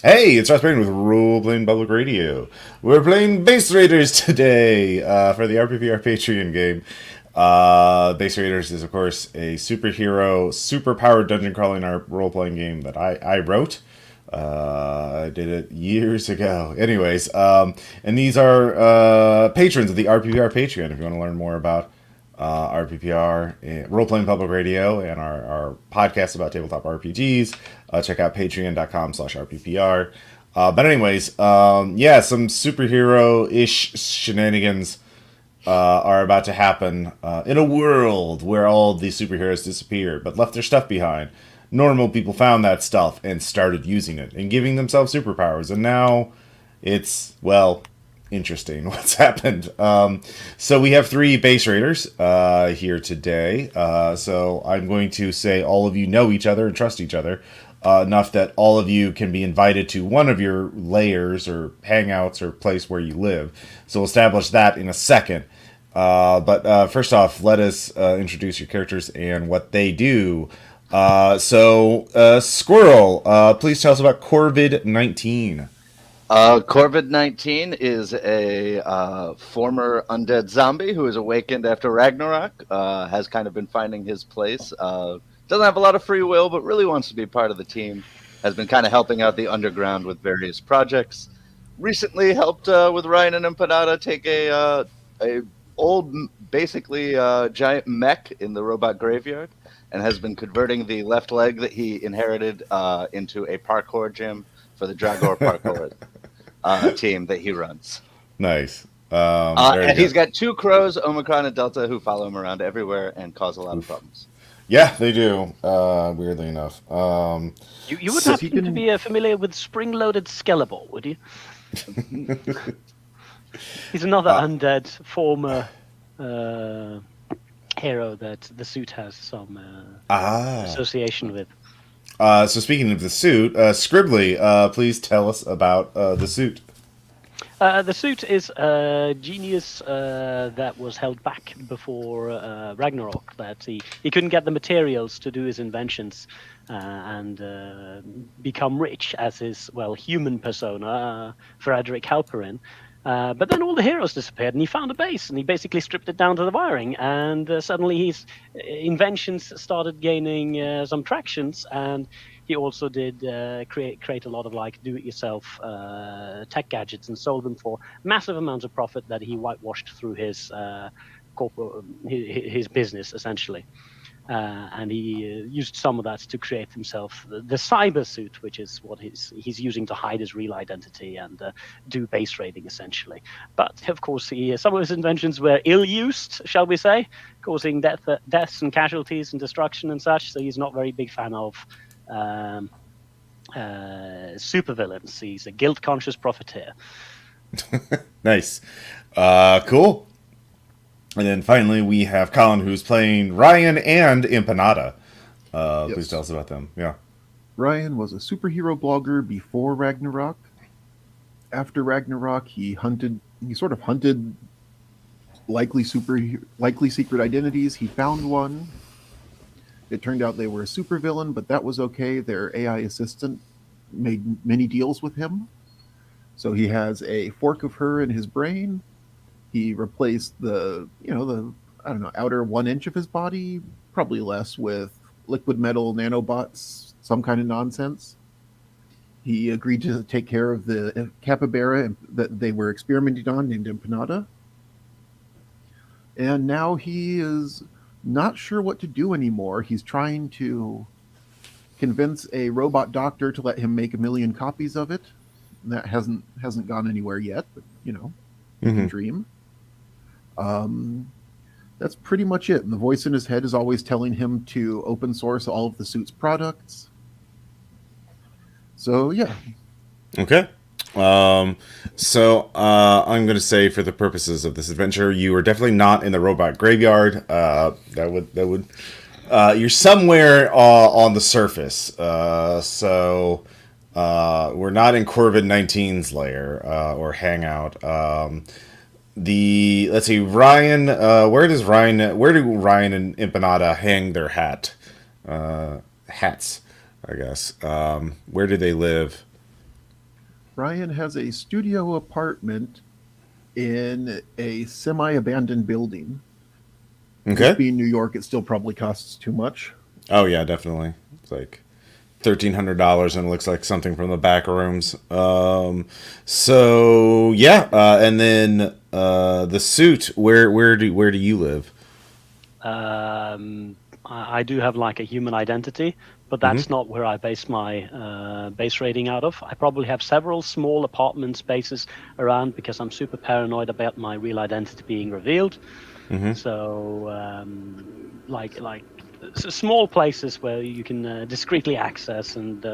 Hey, it's Ross Payne with Role Playing Public Radio. We're playing Base Raiders today for the RPPR Patreon game. Base Raiders is, of course, a superhero, super-powered dungeon crawling role-playing game that I wrote. I did it years ago. Anyways, and these are patrons of the RPPR Patreon. If you want to learn more about RPPR, Role Playing Public Radio, and our podcast about tabletop RPGs, check out patreon.com/RPPR. But anyways, yeah, some superhero-ish shenanigans are about to happen in a world where all the superheroes disappeared but left their stuff behind. Normal people found that stuff and started using it and giving themselves superpowers, and now it's, well, interesting what's happened. So we have three base raiders here today. So I'm going to say all of you know each other and trust each other enough that all of you can be invited to one of your layers or hangouts or place where you live. So we'll establish that in a second. But first off, let us introduce your characters and what they do. Squirrel, please tell us about Corvid-19. Corvid-19 is a former undead zombie who is awakened after Ragnarok, has kind of been finding his place, doesn't have a lot of free will, but really wants to be part of the team, has been kind of helping out the underground with various projects. Recently helped with Ryan and Empanada take a old, basically giant mech in the robot graveyard, and has been converting the left leg that he inherited into a parkour gym for the Dragor parkour team that he runs. Nice. And he's got two crows, Omicron and Delta, who follow him around everywhere and cause a lot of problems. Yeah, they do. Weirdly enough. You would happen to be familiar with Spring-Loaded Skelleball, would you? He's another undead former hero that the suit has some association with. So speaking of the suit, Scribbly, please tell us about the suit. The suit is a genius that was held back before Ragnarok. That he couldn't get the materials to do his inventions and become rich as his human persona, Frederick Halperin. But then all the heroes disappeared, and he found a base, and he basically stripped it down to the wiring. And suddenly his inventions started gaining some tractions, and he also did create a lot of do-it-yourself tech gadgets and sold them for massive amounts of profit that he whitewashed through his his business essentially. And he used some of that to create himself the cyber suit, which is what he's using to hide his real identity and do base raiding, essentially. But, of course, some of his inventions were ill-used, shall we say, causing deaths and casualties and destruction and such, so he's not a very big fan of supervillains. He's a guilt-conscious profiteer. Nice. Cool. And then finally, we have Colin, who's playing Ryan and Empanada. Yes. Please tell us about them. Yeah. Ryan was a superhero blogger before Ragnarok. After Ragnarok, he sort of hunted likely secret identities. He found one. It turned out they were a supervillain, but that was okay. Their AI assistant made many deals with him. So he has a fork of her in his brain. He replaced the outer 1 inch of his body, probably less, with liquid metal nanobots, some kind of nonsense. He agreed to take care of the capybara that they were experimenting on, named Empanada. And now he is not sure what to do anymore. He's trying to convince a robot doctor to let him make 1 million copies of it. And that hasn't gone anywhere yet, but you can dream. That's pretty much it. And the voice in his head is always telling him to open source all of the suit's products. So, yeah. Okay. I'm going to say, for the purposes of this adventure, you are definitely not in the robot graveyard. You're somewhere on the surface. We're not in Corvid-19's lair or hangout. Let's see, Ryan. Where do Ryan and Empanada hang their hats? I guess. Where do they live? Ryan has a studio apartment in a semi-abandoned building. This Okay. being New York, it still probably costs too much. Oh yeah, definitely. It's like $1,300, and it looks like something from the back rooms. So yeah, and then the suit. Where do you live? I do have like a human identity, but that's not where I base my base rating out of. I probably have several small apartment spaces around because I'm super paranoid about my real identity being revealed. So, small places where you can discreetly access, and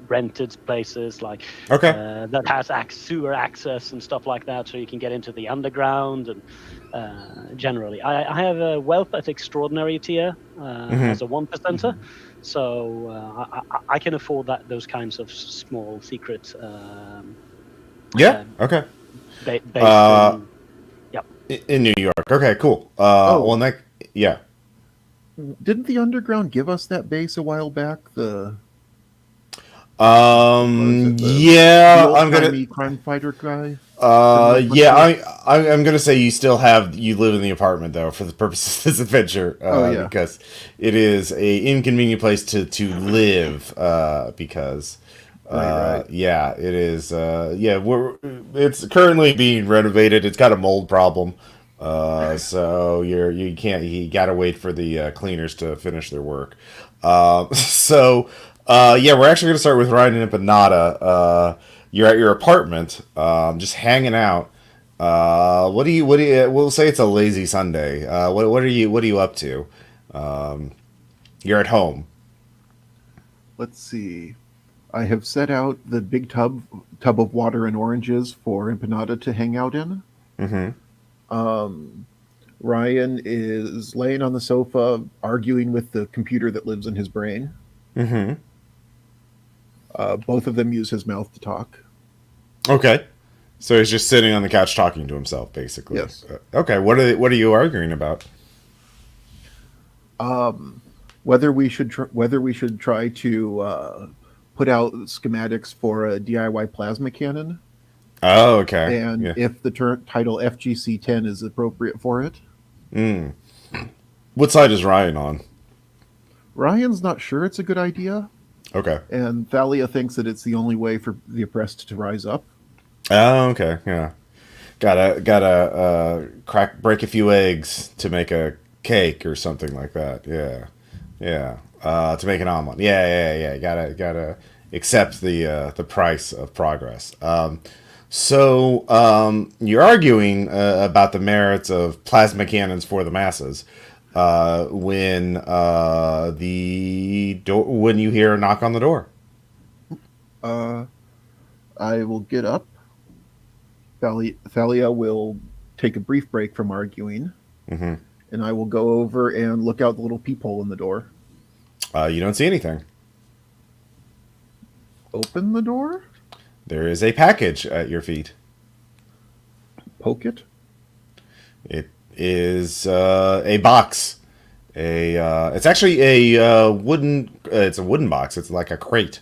rented places like Okay. that has sewer access and stuff like that, so you can get into the underground. And generally, I have a wealth at extraordinary tier as a 1%er, so I can afford those kinds of small secret Yeah. uh, Okay. based Uh, in. Yep. in New York. Okay. Cool. Well, Oh, yeah. didn't the Underground give us that base a while back? What was it? The Yeah. old I'm gonna. timey crime fighter guy. Criminal Yeah. puncher. I'm gonna say you live in the apartment though for the purposes of this adventure. Oh yeah, Because it is a inconvenient place to live. Because. right. Yeah, it is. Yeah, it's currently being renovated. It's got a mold problem. So you gotta wait for the cleaners to finish their work. Yeah, we're actually gonna start with Ryan and Empanada. You're at your apartment, just hanging out. We'll say it's a lazy Sunday. What are you up to? You're at home. Let's see. I have set out the big tub of water and oranges for Empanada to hang out in. Mm-hmm. Um, Ryan is laying on the sofa arguing with the computer that lives in his brain. Mm-hmm. Both of them use his mouth to talk. Okay. So he's just sitting on the couch talking to himself, basically. Yes. Okay. What are you arguing about? Whether we should try to put out schematics for a DIY plasma cannon, Oh, okay. and Yeah. if the title FGC-10 is appropriate for it. Mm. What side is Ryan on? Ryan's not sure it's a good idea, Okay. and Thalia thinks that it's the only way for the oppressed to rise up. Oh, okay. Yeah. Gotta break a few eggs to make a cake or something like that. Yeah. Yeah. To make an omelet. Yeah. Gotta accept the price of progress. You're arguing about the merits of plasma cannons for the masses when you hear a knock on the door. Uh, I will get up. Thalia will take a brief break from arguing, Hmm. and I will go over and look out the little peephole in the door. You don't see anything. Open the door? There is a package at your feet. Poke it? It is a box. It's actually a wooden. It's a wooden box. It's like a crate.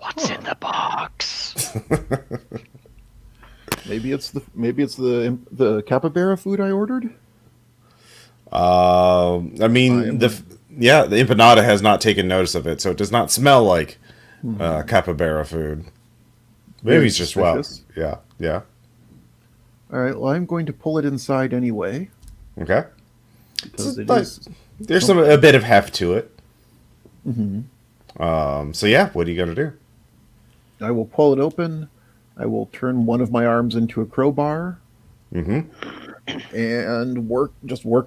What's in the box? Maybe it's the capybara food I ordered. I mean, the empanada has not taken notice of it, so it does not smell like capybara food. Maybe Very it's just suspicious. yeah. All right. Well, I'm going to pull it inside anyway Okay. because it But is. there's a bit of heft to it. Mhm. So yeah, what are you gonna do? I will pull it open. I will turn one of my arms into a crowbar Mm-hmm. and work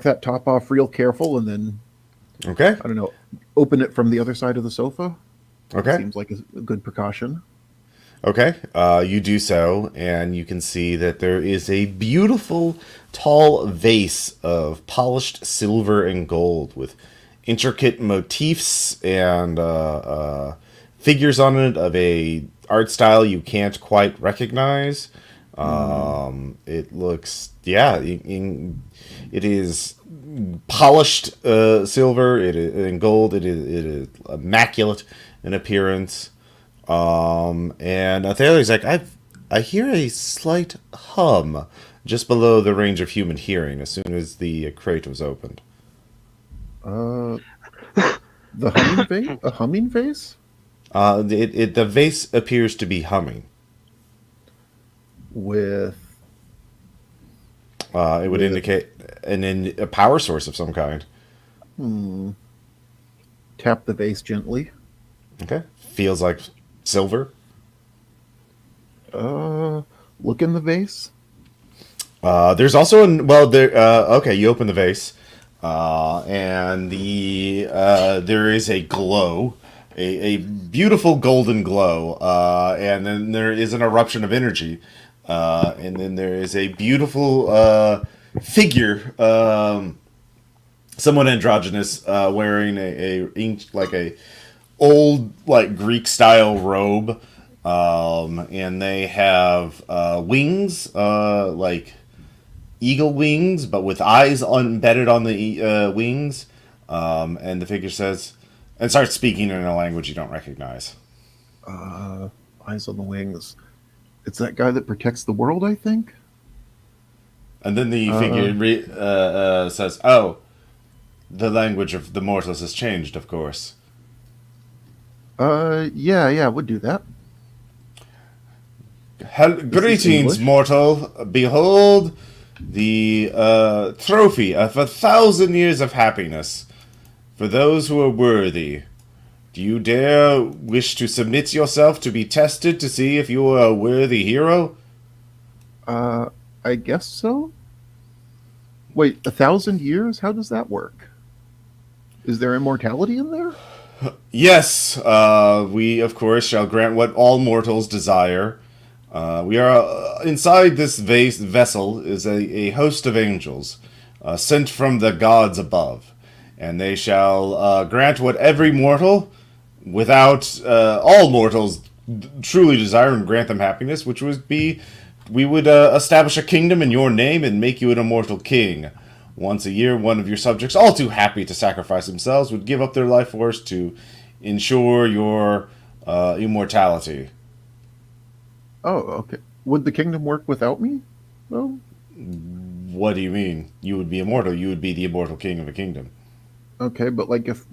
that top off real careful, and then Okay. I don't know, open it from the other side of the sofa. Okay. Seems like a good precaution. Okay, you do so, and you can see that there is a beautiful, tall vase of polished silver and gold with intricate motifs and figures on it of a art style you can't quite recognize. It looks, it is polished silver. It is in gold. It is immaculate in appearance. And Athalia's like, I hear a slight hum just below the range of human hearing as soon as the crate was opened. Uh, the humming vase? A humming vase? The vase appears to be humming. With It would With- indicate a power source of some kind. tap the vase gently. Okay. Feels like silver. Look in the vase. There's also okay, you open the vase, and there is a glow, a beautiful golden glow, and then there is an eruption of energy, and then there is a beautiful figure, somewhat androgynous, wearing like a old like Greek style robe, and they have wings, like eagle wings, but with eyes embedded on the wings. And the figure says, and starts speaking in a language you don't recognize. Eyes on the wings. It's that guy that protects the world, I think. And then the figure says, "Oh, the language of the mortals has changed, of course." Yeah, would do that. Greetings, English? mortal. Behold the trophy of 1,000 years of happiness for those who are worthy. Do you dare wish to submit yourself to be tested to see if you are a worthy hero? I guess so. Wait, 1,000 years? How does that work? Is there immortality in there? Yes, we of course shall grant what all mortals desire. We are inside this vessel is a host of angels, sent from the gods above, and they shall grant what every mortal, without all mortals, truly desire and grant them happiness, which would be, we would establish a kingdom in your name and make you an immortal king. Once a year, one of your subjects, all too happy to sacrifice themselves, would give up their life force to ensure your immortality. Oh, okay. Would the kingdom work without me? Well, What do you mean? You would be immortal. You would be the immortal king of a kingdom. okay, but like if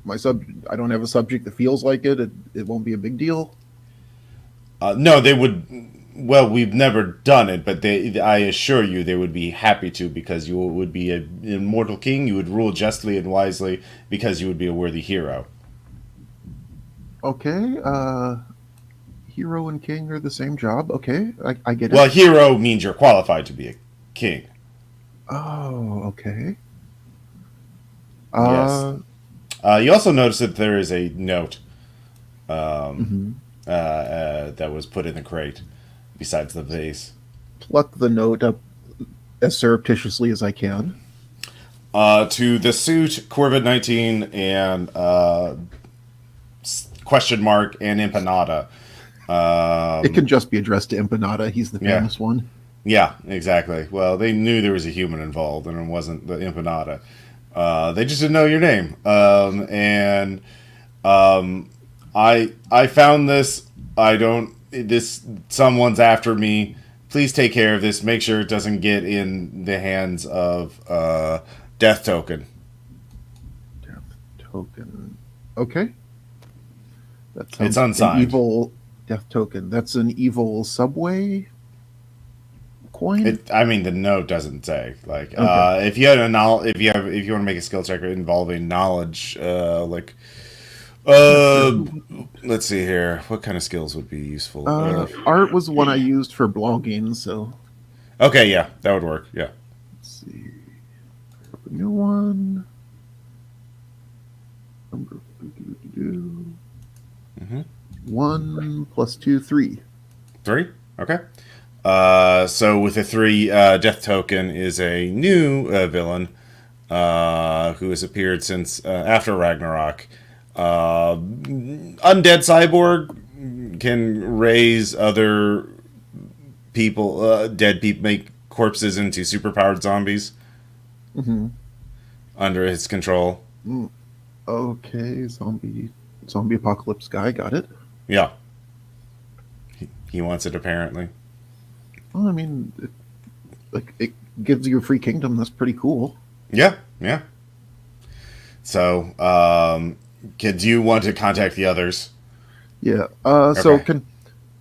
I don't have a subject that feels like it won't be a big deal. No, they would. Well, we've never done it, but I assure you, they would be happy to because you would be an immortal king. You would rule justly and wisely because you would be a worthy hero. Okay, hero and king are the same job. Okay, I get Well, it. hero means you're qualified to be a king. Oh, okay. Yes. You also notice that there is a note Mhm. that was put in the crate besides the vase. Pluck the note up as surreptitiously as I can. To the suit, Corvid-19, and question mark and Empanada. It can just be addressed to Empanada. He's the Yeah. famous one. Yeah, exactly. Well, they knew there was a human involved, and it wasn't the Empanada. They just didn't know your name. I found this. I don't. This someone's after me. Please take care of this. Make sure it doesn't get in the hands of Death Token. Death token. Okay. That It's sounds an unsigned. evil death token. That's an evil subway coin. I mean, the note doesn't say. Like, Okay. if you had if you want to make a skill check involving knowledge, let's see here. What kind of skills would be useful? Art was the one I used for blogging, so Okay, yeah, that would work. Yeah. let's see. A new one. Number 1 plus 2, 3. 3? Okay. So with a 3, Death Token is a new villain who has appeared since after Ragnarok. Undead Cyborg can raise other people, dead people, make corpses into superpowered zombies Mm-hmm. under his control. Okay, zombie apocalypse guy, got it. Yeah. He wants it, apparently. Well, I mean, it gives you a free kingdom. That's pretty cool. Yeah, yeah. So, do you want to contact the others? Yeah. So Okay. can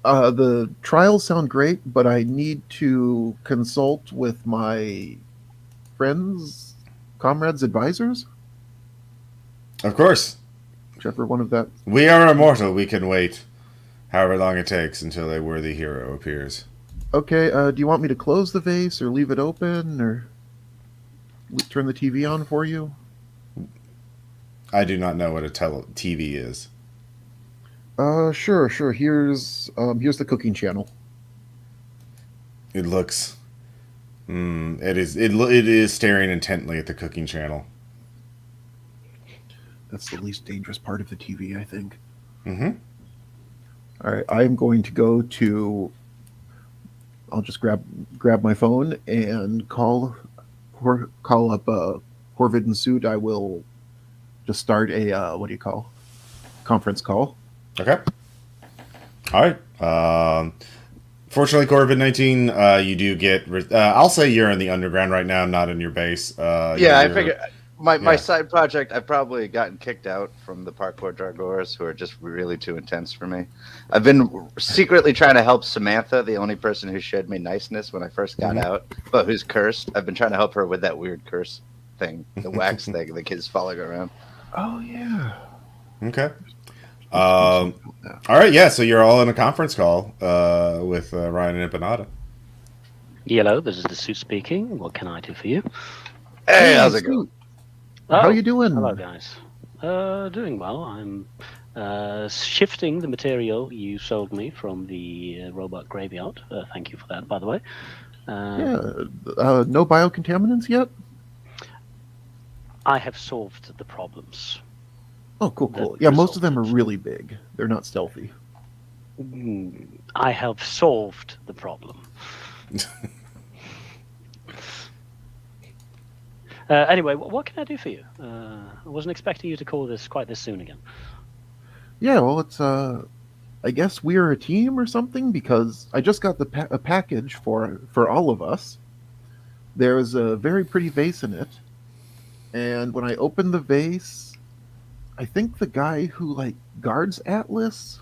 the trials sound great, but I need to consult with my friends, comrades, advisors, Of course. whichever one of that. We are immortal. We can wait however long it takes until a worthy hero appears. Okay. Do you want me to close the vase or leave it open or turn the TV on for you? I do not know what a TV is. Sure. Here's the cooking channel. It looks. It is staring intently at the cooking channel. That's the least dangerous part of the TV, I think. Mm-hmm. All right, I am going to go to. I'll just grab my phone and call up Corvid and Suit. I will just start a what do you call conference call. Okay. All right. Fortunately, COVID-19, you do get. I'll say you're in the underground right now, not in your base. Yeah, I you're- figure my yeah. side project, I've probably gotten kicked out from the parkour Dragors, who are just really too intense for me. I've been secretly trying to help Samantha, the only person who showed me niceness when I first got out, but who's cursed. I've been trying to help her with that weird curse thing, the wax thing, the kids following around. Oh yeah. Okay. All right. Yeah. So you're all in a conference call with Ryan and Empanada. Hello, this is the suit speaking. What can I do for you? Hey, how's it going? Suit. How you doing? Hello, guys. Doing well. I'm shifting the material you sold me from the robot graveyard. Thank you for that, by the way. No biocontaminants yet? I have solved the problems. Oh, cool. That Yeah, most of them are resulted. really big. They're not stealthy. I have solved the problem. Anyway, what can I do for you? I wasn't expecting you to call this quite this soon again. Yeah, well, it's I guess we're a team or something because I just got a package for all of us. There's a very pretty vase in it, and when I opened the vase, I think the guy who guards Atlas.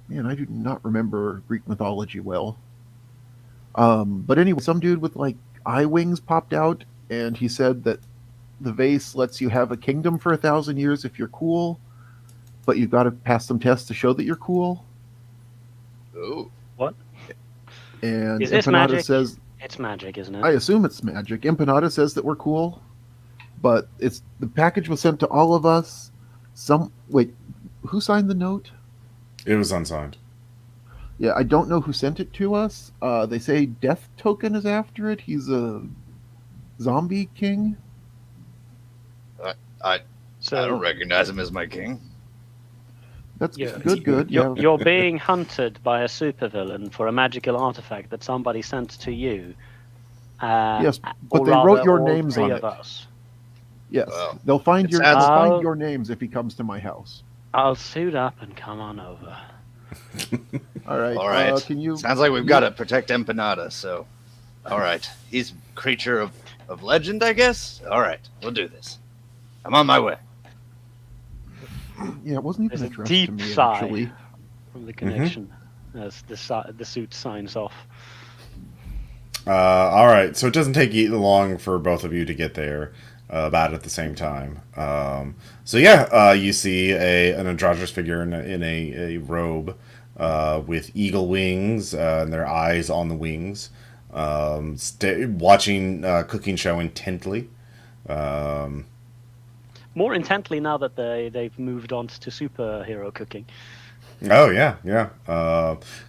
Man, I do not remember Greek mythology well. But anyway, some dude with eye wings popped out, and he said that the vase lets you have a kingdom for 1,000 years if you're cool, but you've got to pass some tests to show that you're cool. Oh, What? And Is this Empanada magic? says, It's magic, isn't it? I assume it's magic. Empanada says that we're cool, but the package was sent to all of us. Wait, who signed the note? It was unsigned. Yeah, I don't know who sent it to us. They say Death Token is after it. He's a zombie king. I So don't recognize him as my king. That's Yeah. good. You're, Yeah. you're being hunted by a supervillain for a magical artifact that somebody sent to you. Yes, but or they rather, wrote your all names three on of it. us. Yes, Well, they'll find it your sounds- they'll find Oh. your names if he comes to my house. I'll suit up and come on over. All right. All right. Can you? Sounds like we've got to protect Empanada, so. All right. He's creature of legend, I guess? All right. We'll do this. I'm on my way. Yeah, it wasn't even There's a addressed deep to me sigh. actually. From the connection, as the suit signs off. All right. So it doesn't take you long for both of you to get there about at the same time. You see an androgynous figure in a robe with eagle wings and their eyes on the wings, watching cooking show intently. More intently now that they've moved on to superhero cooking. Oh yeah.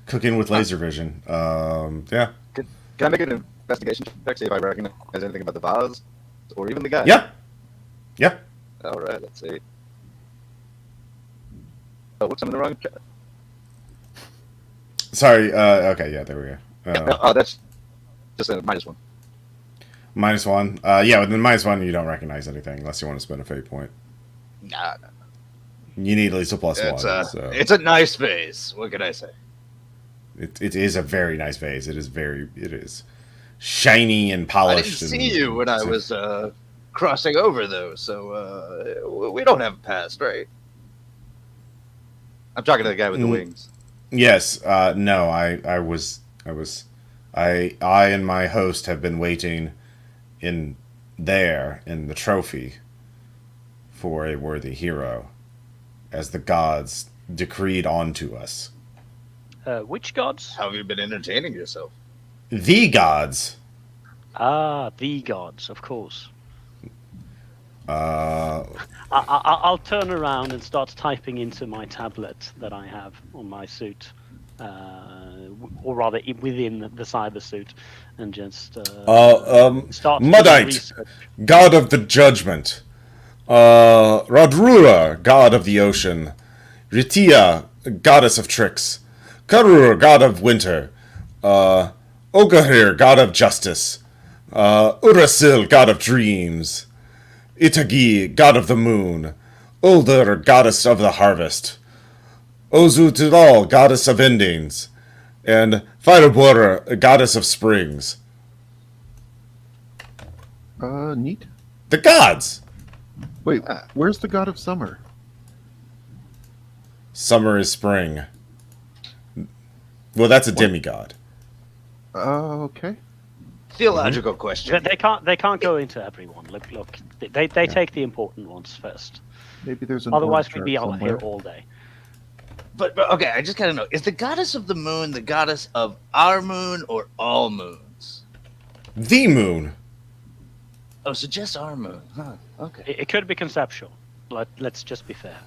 Cooking with laser vision. Yeah. Can I make an investigation check, see if I recognize anything about the vase or even the guy? Yeah. All right, let's see. Oh, whoops, I'm in the wrong. Sorry. Okay. Yeah. There we go. Oh, that's just a -1. -1. Yeah. With the -1, you don't recognize anything unless you want to spend a fate point. Nah. You need at least a plus It's one. a So it's a nice vase. What can I say? it is a very nice vase. It is shiny and I polished. didn't see you when I was crossing over, though, so we don't have a past, right? I'm talking to the guy with the wings. Yes. No. I and my host have been waiting in the trophy for a worthy hero, as the gods decreed onto us. Which gods? How have you been entertaining yourself? The gods. Ah, the gods, of course. Uh, I'll turn around and start typing into my tablet that I have on my suit, or rather within the cyber suit, and just start doing Muddite, research. god of the judgment. Radrura, god of the ocean. Ritia, goddess of tricks. Karur, god of winter. Ogahir, god of justice. Urasil, god of dreams. Itagi, god of the moon. Uldur, goddess of the harvest. Ozutudal, goddess of endings. And Firebora, goddess of springs. Neat. The gods! Wait, where's the god of summer? Summer is spring. Well, that's a demigod. Okay. Theological question. They can't go into everyone. Look, they take the important ones first. Maybe there's an Otherwise, org we'd be chart out somewhere. here all day. But okay, I just gotta know: is the goddess of the moon the goddess of our moon or all moons? The moon. Oh, so just our moon? Huh. Okay. It could be conceptual. Let's just be fair.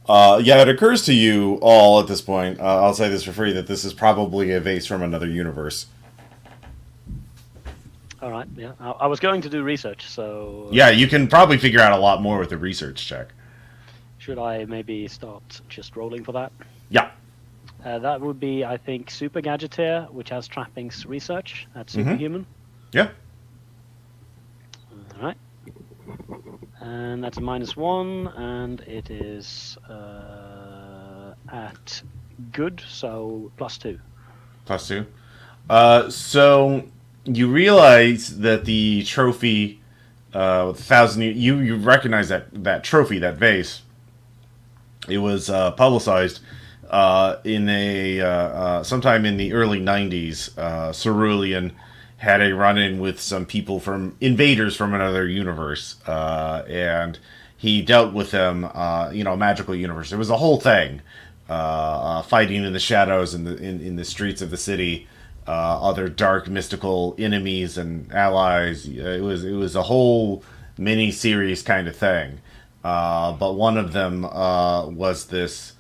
Yeah, it occurs to you all at this point, I'll say this for free, that this is probably a vase from another universe. All right. Yeah, I was going to do research, so Yeah, you can probably figure out a lot more with a research check. should I maybe start just rolling for that? Yeah. That would be, I think, Super Gadgeteer, which has trappings research at Superhuman. Yeah. All right. And that's a -1, and it is at good, so +2. +2. So you realize that the trophy, with 1,000, you recognize that trophy, that vase. It was publicized in a sometime in the early 90s. Cerulean had a run-in with some people from invaders from another universe, and he dealt with them. Magical universe. It was a whole thing, fighting in the shadows in the streets of the city. Other dark mystical enemies and allies. It was a whole mini series kind of thing. But one of them was this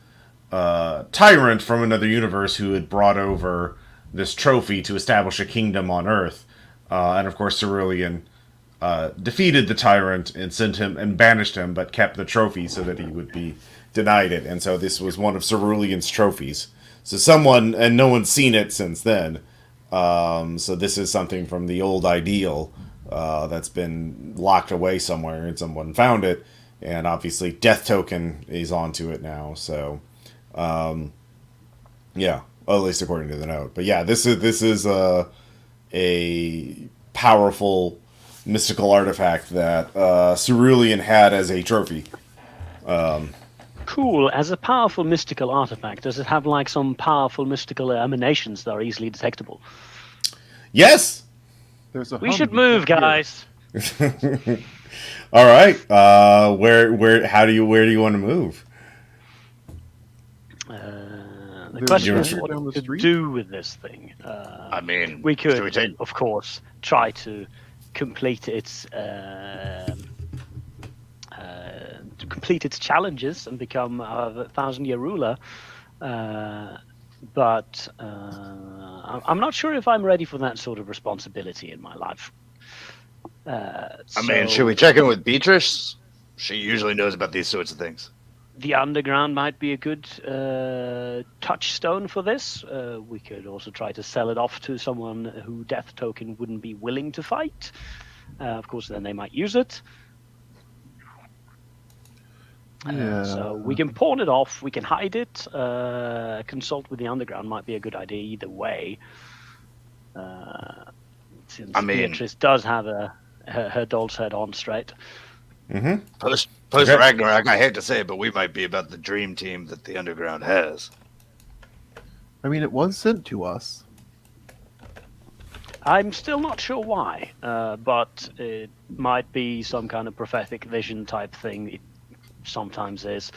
tyrant from another universe who had brought over this trophy to establish a kingdom on Earth. And of course, Cerulean defeated the tyrant and sent him and banished him, but kept the trophy so that he would be denied it. And so this was one of Cerulean's trophies. So someone, and no one's seen it since then. So this is something from the old ideal that's been locked away somewhere, and someone found it. And obviously, Death Token is onto it now. So, yeah, well, at least according to the note. But yeah, this is a powerful mystical artifact that Cerulean had as a trophy. Cool. As a powerful mystical artifact, does it have like some powerful mystical emanations that are easily detectable? Yes. There's a We hum should you move, can't hear. guys. All right. Where do you want to move? The There's question a is treasure what down the to street? do with this thing. I mean, We should could, we take? of course, try to complete its challenges and become a 1,000-year ruler. But I'm not sure if I'm ready for that sort of responsibility in my life. I mean, should we check in with Beatrice? She usually knows about these sorts of things. The underground might be a good touchstone for this. We could also try to sell it off to someone who Death Token wouldn't be willing to fight. Of course, then they might use it. Yeah. So we can pawn it off, we can hide it, consult with the underground might be a good idea either way. Since I mean- Beatrice does have her doll's head on straight. Mm-hmm. Post Okay. Ragnarok, I hate to say it, but we might be about the dream team that the underground has. I mean, it was sent to us. I'm still not sure why, but it might be some kind of prophetic vision type thing. It sometimes is.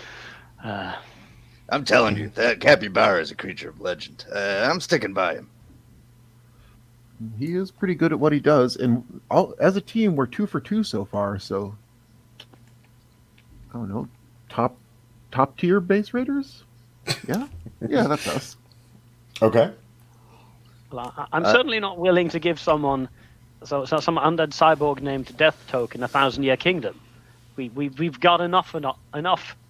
I'm telling you, that capybara is a creature of legend. I'm sticking by him. He is pretty good at what he does, and as a team, we're 2 for 2 so far. So, I don't know, top tier base raiders. Yeah, yeah, that's us. Okay. Well, I'm certainly not willing to give someone, so some undead cyborg named Death Token, 1,000-year kingdom. We've got enough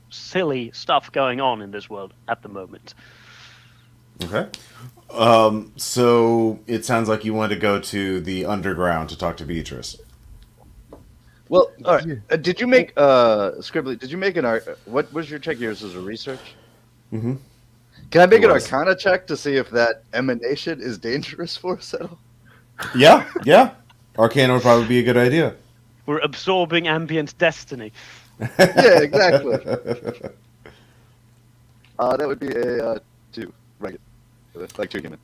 silly stuff going on in this world at the moment. Okay. So it sounds like you want to go to the underground to talk to Beatrice. Well, all right. Yeah. Did you make Scribbly? Did you make an art? What was your check? Yours as a research. Mm-hmm. Can I make It an was. Arcana check to see if that emanation is dangerous for us at all? Yeah, yeah. Arcana would probably be a good idea. We're absorbing ambient destiny. Yeah, exactly. That would be a 2, right? Like 2 human.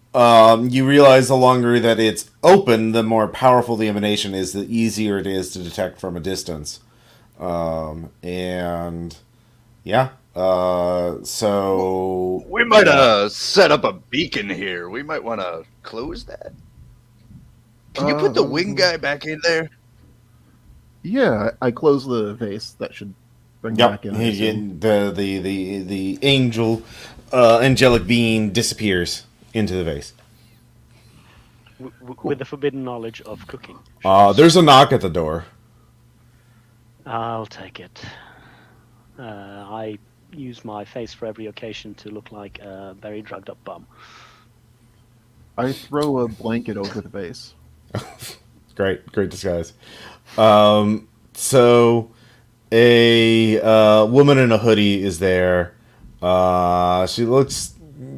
You realize the longer that it's open, the more powerful the emanation is, the easier it is to detect from a distance. And yeah, so We might set up a beacon here. We might want to close that. Can you put the wing guy back in there? Yeah, I close the vase. That should bring yep, back in. I assume. the angelic being disappears into the vase. With the forbidden knowledge of cooking. There's a knock at the door. I'll take it. I use my face for every occasion to look like a very drugged up bum. I throw a blanket over the vase. Great disguise. So a woman in a hoodie is there. She looks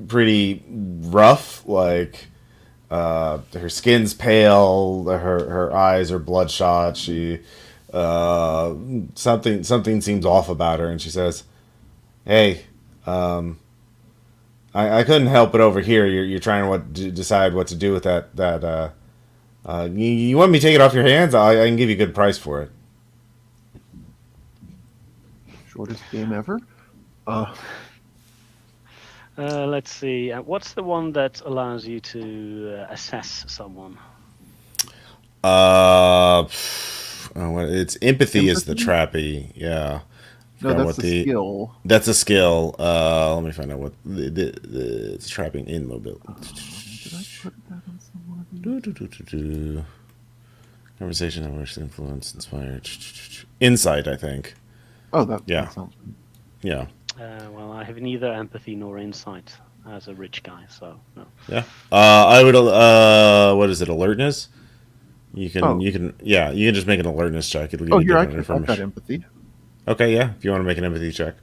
pretty rough, like her skin's pale, her eyes are bloodshot. She something seems off about her, and she says, "Hey, I couldn't help it over here. You're trying to decide what to do with that. You want me to take it off your hands? I can give you a good price for it." Shortest game ever. Let's see. What's the one that allows you to assess someone? It's empathy is the trappy. Yeah. No, Forgot that's the skill. That's a skill. Let me find out what it's trapping in mobility. Did I put that on someone? Conversation that works, influence, inspired. Insight, I think. Oh, that sounds good. Yeah. Well, I have neither empathy nor insight as a rich guy, so no. Yeah. I would. What is it? Alertness. You can just make an alertness check. It'll give you different I've got information. empathy. Okay, yeah. If you want to make an empathy check.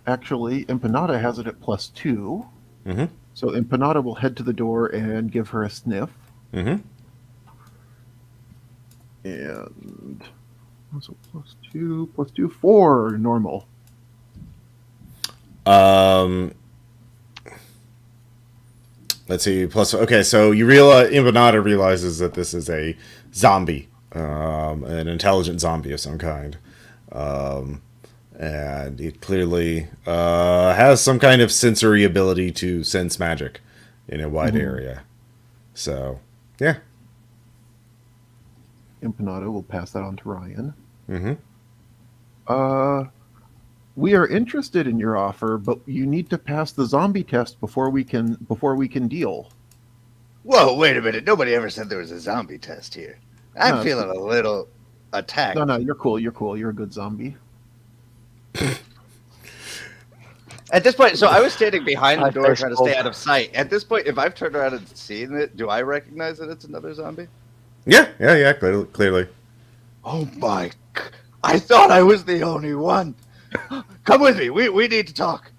Actually, Empanada has it at +2. Mm-hmm. So Empanada will head to the door and give her a sniff. Mm-hmm. And so +2, 4 normal. Let's see. Plus, okay. So you realize Empanada realizes that this is a zombie, an intelligent zombie of some kind, and it clearly has some kind of sensory ability to sense magic in a wide area. So, yeah. Empanada will pass that on to Ryan. Mm-hmm. We are interested in your offer, but you need to pass the zombie test before we can deal. Whoa, wait a minute. Nobody ever said there was a zombie test here. I'm No, feeling a little attacked. No, you're cool. You're a good zombie. At this point, so I was standing behind the I door trying to stay face out of sight. At this point, if I've turned around and seen it, do I recognize that it's another zombie? Yeah. Clearly. Oh my! I thought I was the only one. Come with me. We need to talk.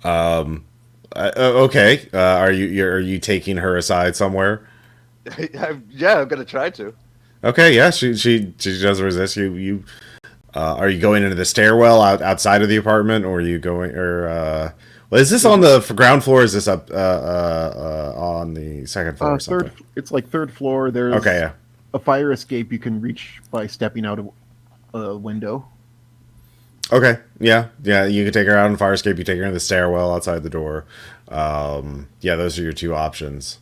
Okay. Are you taking her aside somewhere? Yeah, I'm gonna try to. Okay. Yeah. She doesn't resist you. Are you going into the stairwell outside of the apartment, or are you going? Well, is this on the ground floor? Or is this up on the second floor or something? It's like third floor. There's Okay. Yeah. a fire escape you can reach by stepping out of a window. Okay. Yeah. Yeah. You can take her out on fire escape. You take her in the stairwell outside the door. Yeah. Those are your two options.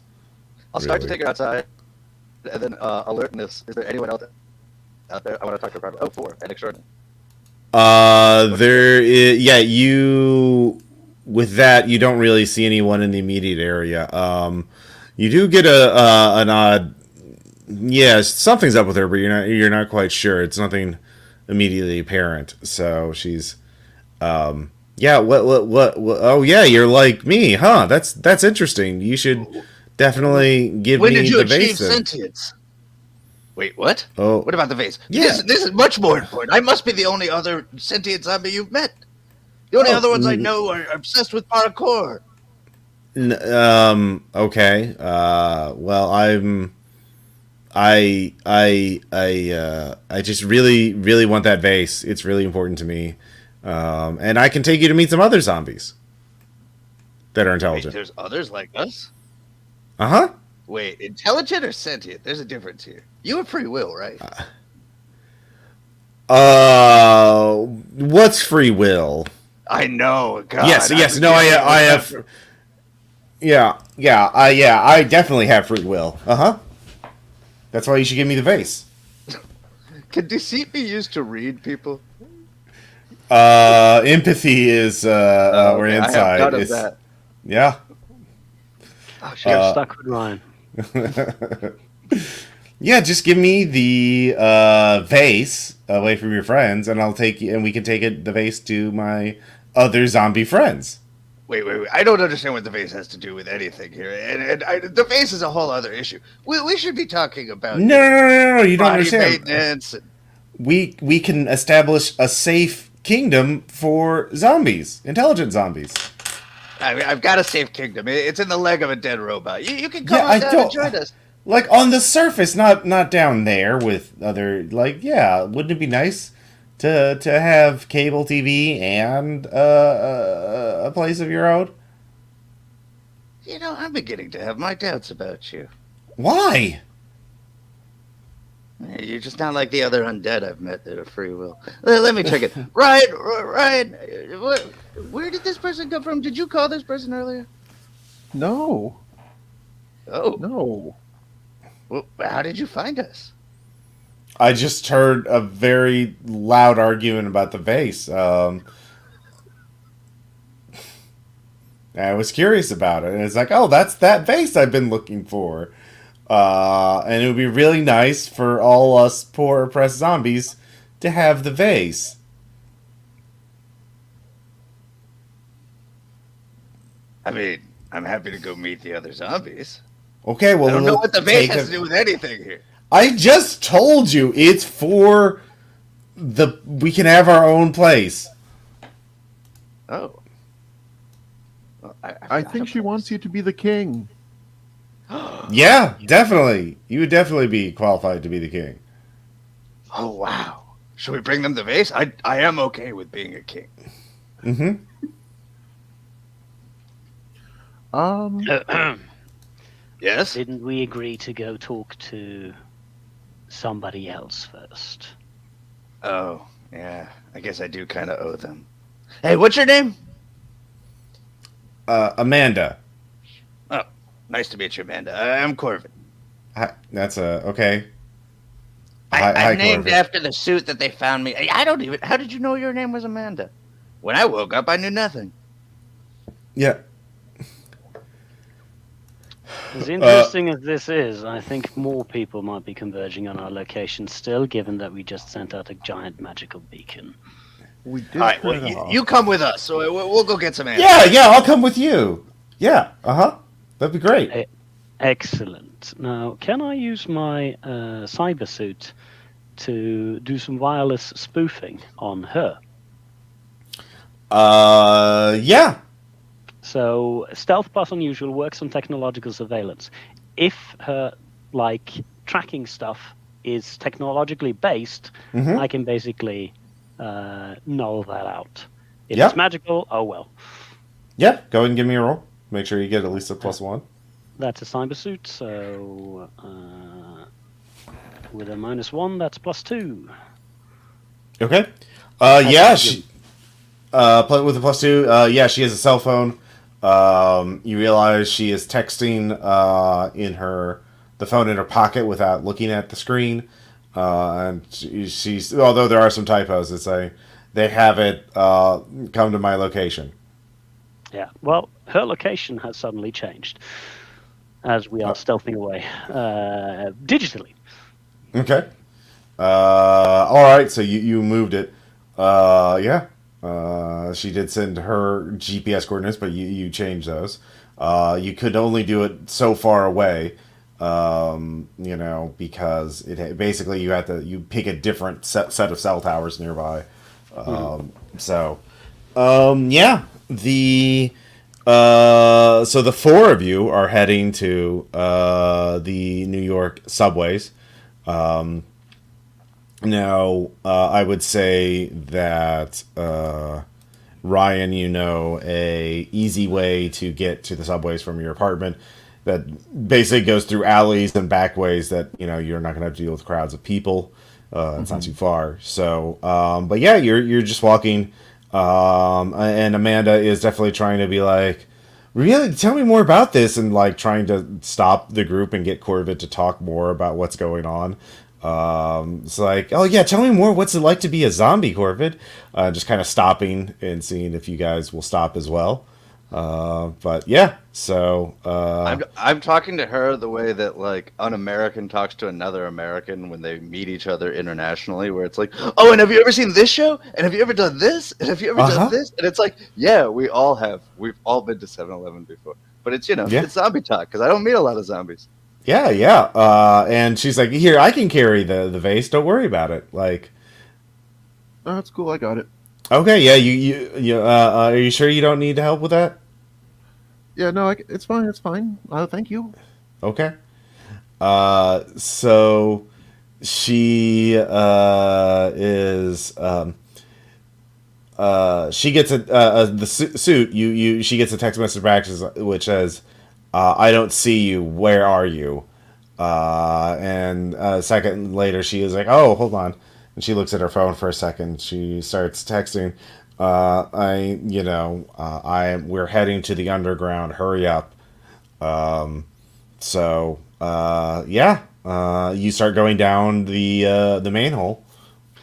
I'll start to Really. take her outside, and then alertness. Is there anyone else out there? I want to talk to her. Oh, 4 and extraordinary. Yeah, you with that you don't really see anyone in the immediate area. You do get an odd, yeah, something's up with her, but you're not quite sure. It's nothing immediately apparent. So she's, yeah, what? Oh yeah, you're like me, huh? That's interesting. You should definitely give When me did you the achieve vase. Then. sentience? Wait, what? Oh, What about the vase? Yeah. This is much more important. I must be the only other sentient zombie you've met. The only other ones I know are obsessed with parkour. Okay. Well, I just really want that vase. It's really important to me. And I can take you to meet some other zombies that are Wait, intelligent. there's others like us? Uh-huh. Wait, intelligent or sentient? There's a difference here. You have free will, right? What's free will? I know. God, Yes. No, I have. Yeah. I definitely have free will. Uh-huh. That's why you should give me the vase. Can deceit be used to read people? Empathy is or Okay, insight. I have none of Is, that. yeah. Oh, should have stuck with Ryan. Yeah, just give me the vase away from your friends, and I'll take you, and we can take the vase to my other zombie friends. Wait. I don't understand what the vase has to do with anything here. The vase is a whole other issue. We should be talking about No, you don't body understand. maintenance. We can establish a safe kingdom for zombies, intelligent zombies. I mean, I've got a safe kingdom. It's in the leg of a dead robot. You can come Yeah, on I down don't- and join us. Like on the surface, not down there with other. Like, yeah, wouldn't it be nice to have cable TV and a place of your own? You know, I'm beginning to have my doubts about you. Why? You're just not like the other undead I've met that are free will. Let me check it. Ryan, where did this person come from? Did you call this person earlier? No, Oh, no. well, how did you find us? I just heard a very loud argument about the vase. I was curious about it, and it's like, oh, that's that vase I've been looking for. And it would be really nice for all us poor oppressed zombies to have the vase. I mean, I'm happy to go meet the other zombies. Okay, well, I don't know we'll what the vase take has to do with anything here. I just told you it's for we can have our own place. Oh. Well, I think she wants you to be the king. Yeah, definitely. You would definitely be qualified to be the king. Oh, wow. Should we bring them the vase? I am okay with being a king. Mm-hmm. Yes? Didn't we agree to go talk to somebody else first? Oh, yeah. I guess I do kind of owe them. Hey, what's your name? Amanda. Oh, nice to meet you, Amanda. I'm Corvin. Hi, that's okay. I'm named Corvin. after the suit that they found me. I don't even. How did you know your name was Amanda? When I woke up, I knew nothing. Yeah. As interesting as this is, I think more people might be converging on our location still, given that we just sent out a giant magical beacon. We did All right, turn well, it off. you come with us, so we'll go get some answers. Yeah, I'll come with you. Yeah, that'd be great. Excellent. Now, can I use my cyber suit to do some wireless spoofing on her? Yeah. So stealth plus unusual works on technological surveillance. If her tracking stuff is technologically based, Mm-hmm. I can basically null that out. If it's Yep. magical, oh well. Yep. Go ahead and give me a roll. Make sure you get at least a +1. That's a cyber suit, so with a -1, that's +2. Okay. Has Yeah. to be- Play with a +2. Yeah, she has a cell phone. You realize she is texting in the phone in her pocket without looking at the screen. And she's although there are some typos, it's a they have it come to my location. Yeah. Well, her location has suddenly changed as we are stealthing away digitally. Okay. All right. So you moved it. Yeah. She did send her GPS coordinates, but you changed those. You could only do it so far away. Because basically you pick a different set of cell towers nearby. So, yeah, so the four of you are heading to the New York subways. Now, I would say that Ryan, a easy way to get to the subways from your apartment that basically goes through alleys and back ways that you're not going to have to deal with crowds of people. It's not too far. So, but yeah, you're just walking, and Amanda is definitely trying to be like, really, tell me more about this, and like trying to stop the group and get Corvid to talk more about what's going on. It's like, oh yeah, tell me more. What's it like to be a zombie, Corvid? Just kind of stopping and seeing if you guys will stop as well. But yeah, so I'm talking to her the way that like an American talks to another American when they meet each other internationally, where it's like, oh, and have you ever seen this show? And have you ever done this? And have you ever done this? And it's like, yeah, we all have. We've all been to 7-Eleven before, but it's yeah, it's zombie talk because I don't meet a lot of zombies. yeah. And she's like, here, I can carry the vase. Don't worry about it. Like, Oh, that's cool. I got it. okay, yeah, you are you sure you don't need help with that? Yeah, no, it's fine. It's fine. Thank you. Okay. So she is she gets the suit. She gets a text message back which says, "I don't see you. Where are you?" And a second later, she is like, "Oh, hold on," and she looks at her phone for a second. She starts texting. We're heading to the underground. Hurry up. Yeah, you start going down the manhole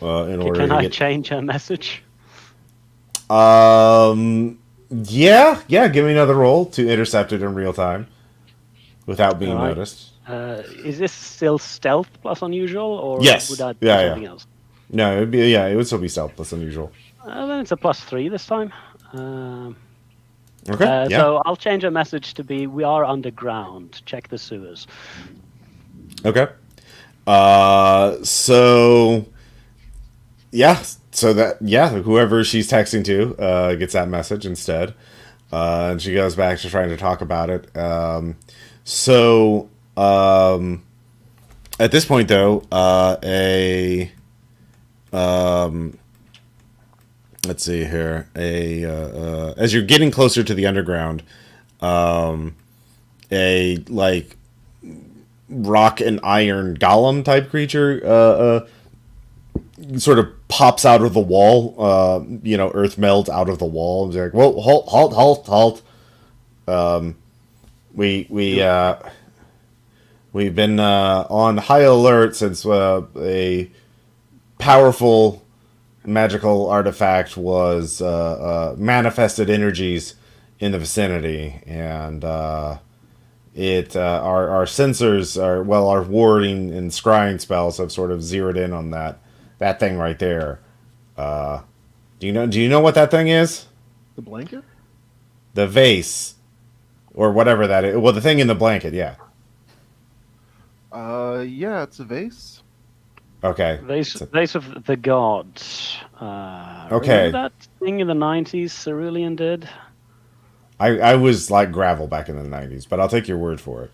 in order Can to I get. change her message? Yeah. Give me another roll to intercept it in real time without being All right. noticed. Is this still stealth plus unusual, or would Yes. I do Yeah. something else? No, it'd be yeah. It would still be stealth. That's unusual. Then it's a +3 this time. Um, Okay. Yeah. So I'll change a message to be: "We are underground. Check the sewers." Okay. So yeah. So that whoever she's texting to gets that message instead, and she goes back to trying to talk about it. So at this point, though, let's see here. As you're getting closer to the underground, a like rock and iron golem type creature sort of pops out of the wall. Earth melds out of the wall. And like, whoa, halt. We've been on high alert since a powerful magical artifact was manifested energies in the vicinity, and our sensors our warding and scrying spells have sort of zeroed in on that thing right there. Do you know what that thing is? The blanket? The vase, or whatever that is. Well, the thing in the blanket, yeah. Yeah, it's a vase. Okay. Vase of the Gods. Okay. Remember that thing in the 90s Cerulean did? I was like gravel back in the 90s, but I'll take your word for it.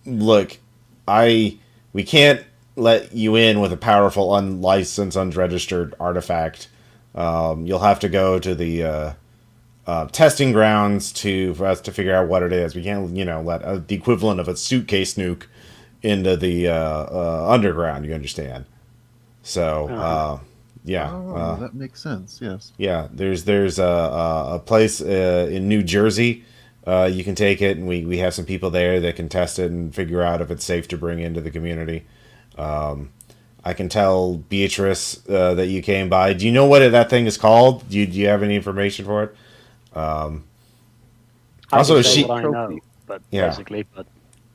Look, we can't let you in with a powerful, unlicensed, unregistered artifact. You'll have to go to the testing grounds for us to figure out what it is. We can't, let the equivalent of a suitcase nuke into the underground. You understand? So, yeah. Oh, that makes sense. Yes. Yeah, there's a place in New Jersey. You can take it, and we have some people there that can test it and figure out if it's safe to bring into the community. I can tell Beatrice that you came by. Do you know what that thing is called? Do you have any information for it? I Also, can is say she? what I know, but Yeah. basically, but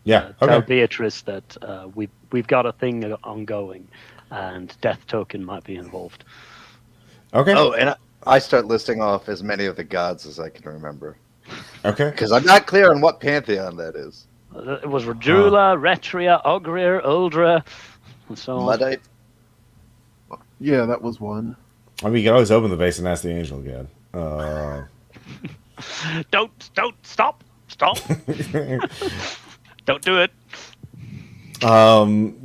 Yeah. tell Okay. Beatrice that we've got a thing ongoing, and Death Token might be involved. Okay. Oh, and I start listing off as many of the gods as I can remember. Okay. Because I'm not clear on what pantheon that is. It was Rajula, Retria, Ogrir, Uldra, and so on. Luddite? Yeah, that was one. I mean, you can always open the base and ask the angel again. Don't stop. Don't do it.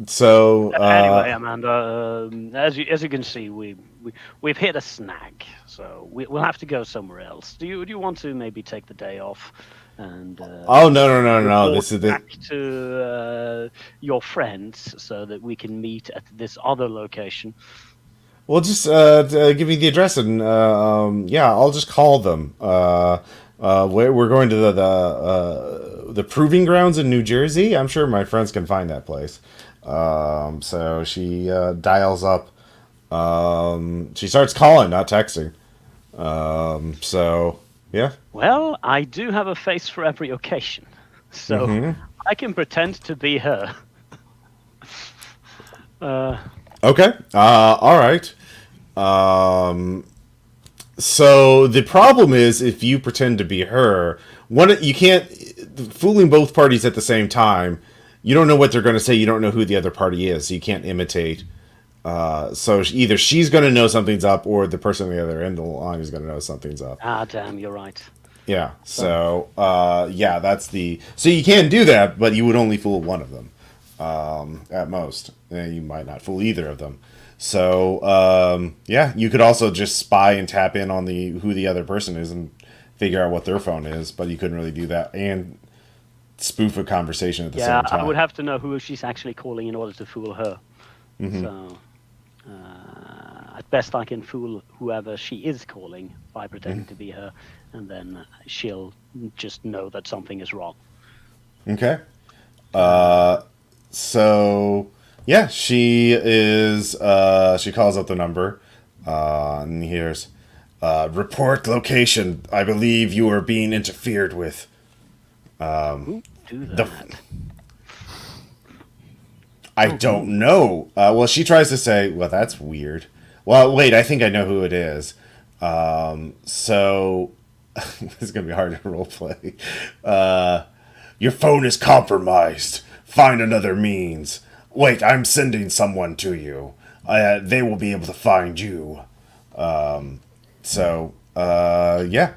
So Anyway, Amanda, as you can see, we've hit a snag, so we'll have to go somewhere else. Do you want to maybe take the day off and? Oh no! report This is back to your friends so that we can meet at this other location. Well, just give me the address and yeah, I'll just call them. We're going to the proving grounds in New Jersey. I'm sure my friends can find that place. So she dials up. She starts calling, not texting. So yeah. Well, I do have a face for every occasion, so I can pretend to be her. Okay. All right. So the problem is if you pretend to be her, you can't fooling both parties at the same time. You don't know what they're going to say. You don't know who the other party is. So you can't imitate. So either she's going to know something's up, or the person on the other end of the line is going to know something's up. Ah, damn, you're right. Yeah. So yeah, that's the. So you can do that, but you would only fool one of them, at most. And you might not fool either of them. So yeah, you could also just spy and tap in on who the other person is and figure out what their phone is, but you couldn't really do that and spoof a conversation at the same time. I would have to know who she's actually calling in order to fool her. So at best I can fool whoever she is calling by pretending to be her, and then she'll just know that something is wrong. Okay. So yeah, she is. She calls up the number, and hears, "Report location. I believe you are being interfered with." Who do that? I don't know. Well, she tries to say, "Well, that's weird." Well, wait, I think I know who it is. So this is gonna be hard to roleplay. Your phone is compromised. Find another means. Wait, I'm sending someone to you. They will be able to find you. So yeah.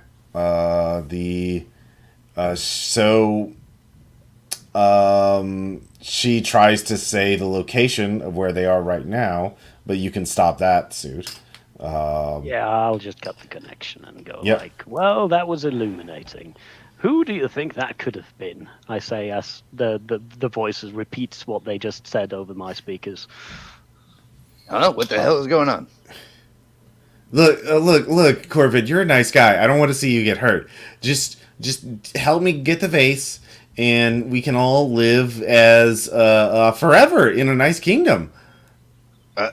She tries to say the location of where they are right now, but you can stop that suit. Yeah, I'll just cut the connection and go Yep. like, well, that was illuminating. Who do you think that could have been? I say as the voices repeats what they just said over my speakers. I don't know. What the hell is going on? Look, Corbin, you're a nice guy. I don't want to see you get hurt. Just help me get the vase, and we can all live as forever in a nice kingdom.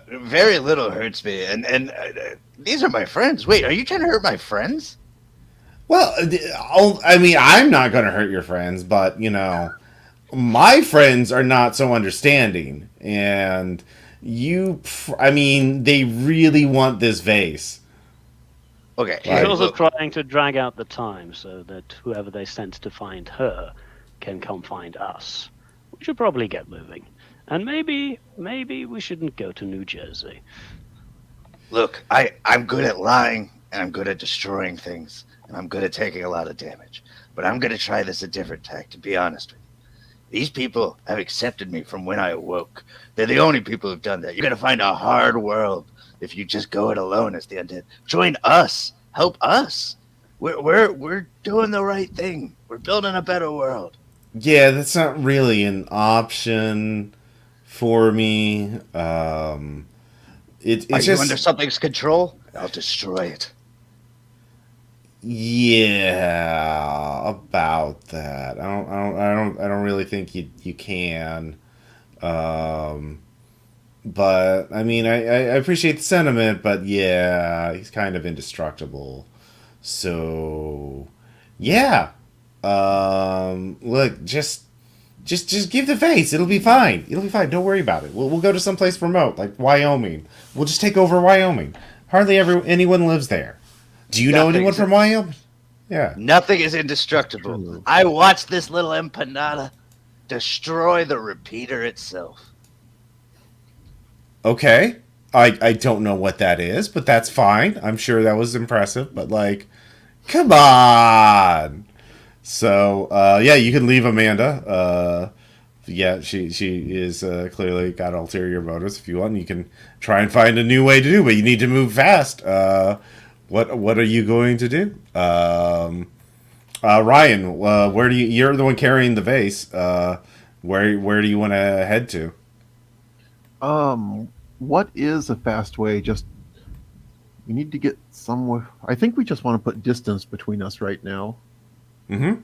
Very little hurts me, and these are my friends. Wait, are you trying to hurt my friends? Well, I mean, I'm not going to hurt your friends, but my friends are not so understanding, and I mean, they really want this vase. Okay. She's also trying to drag out the time so that whoever they sent to find her can come find us. We should probably get moving. And maybe we shouldn't go to New Jersey. Look, I'm good at lying, and I'm good at destroying things, and I'm good at taking a lot of damage. But I'm going to try this a different tack, to be honest with you. These people have accepted me from when I awoke. They're the only people who've done that. You're going to find a hard world if you just go it alone as the undead. Join us. Help us. We're doing the right thing. We're building a better world. Yeah, that's not really an option for me. Are It's you under just something's control? I'll destroy it. yeah about that. I don't really think you can. Um, but I mean, I appreciate the sentiment, but yeah, he's kind of indestructible. So yeah, look, just give the face. It'll be fine. It'll be fine. Don't worry about it. We'll go to someplace remote, like Wyoming. We'll just take over Wyoming. Hardly anyone lives there. Do you know anyone Nothing's from Wyoming? Yeah. Nothing is indestructible. True. I watched this little empanada destroy the repeater itself. Okay. I don't know what that is, but that's fine. I'm sure that was impressive, but like, come on. So yeah, you can leave Amanda. Yeah, she is clearly got ulterior motives. If you want, you can try and find a new way to do, but you need to move fast. What are you going to do? Ryan, where do you're the one carrying the vase? Where do you want to head to? What is a fast way? Just we need to get somewhere. I think we just want to put distance between us right now. Mm-hmm.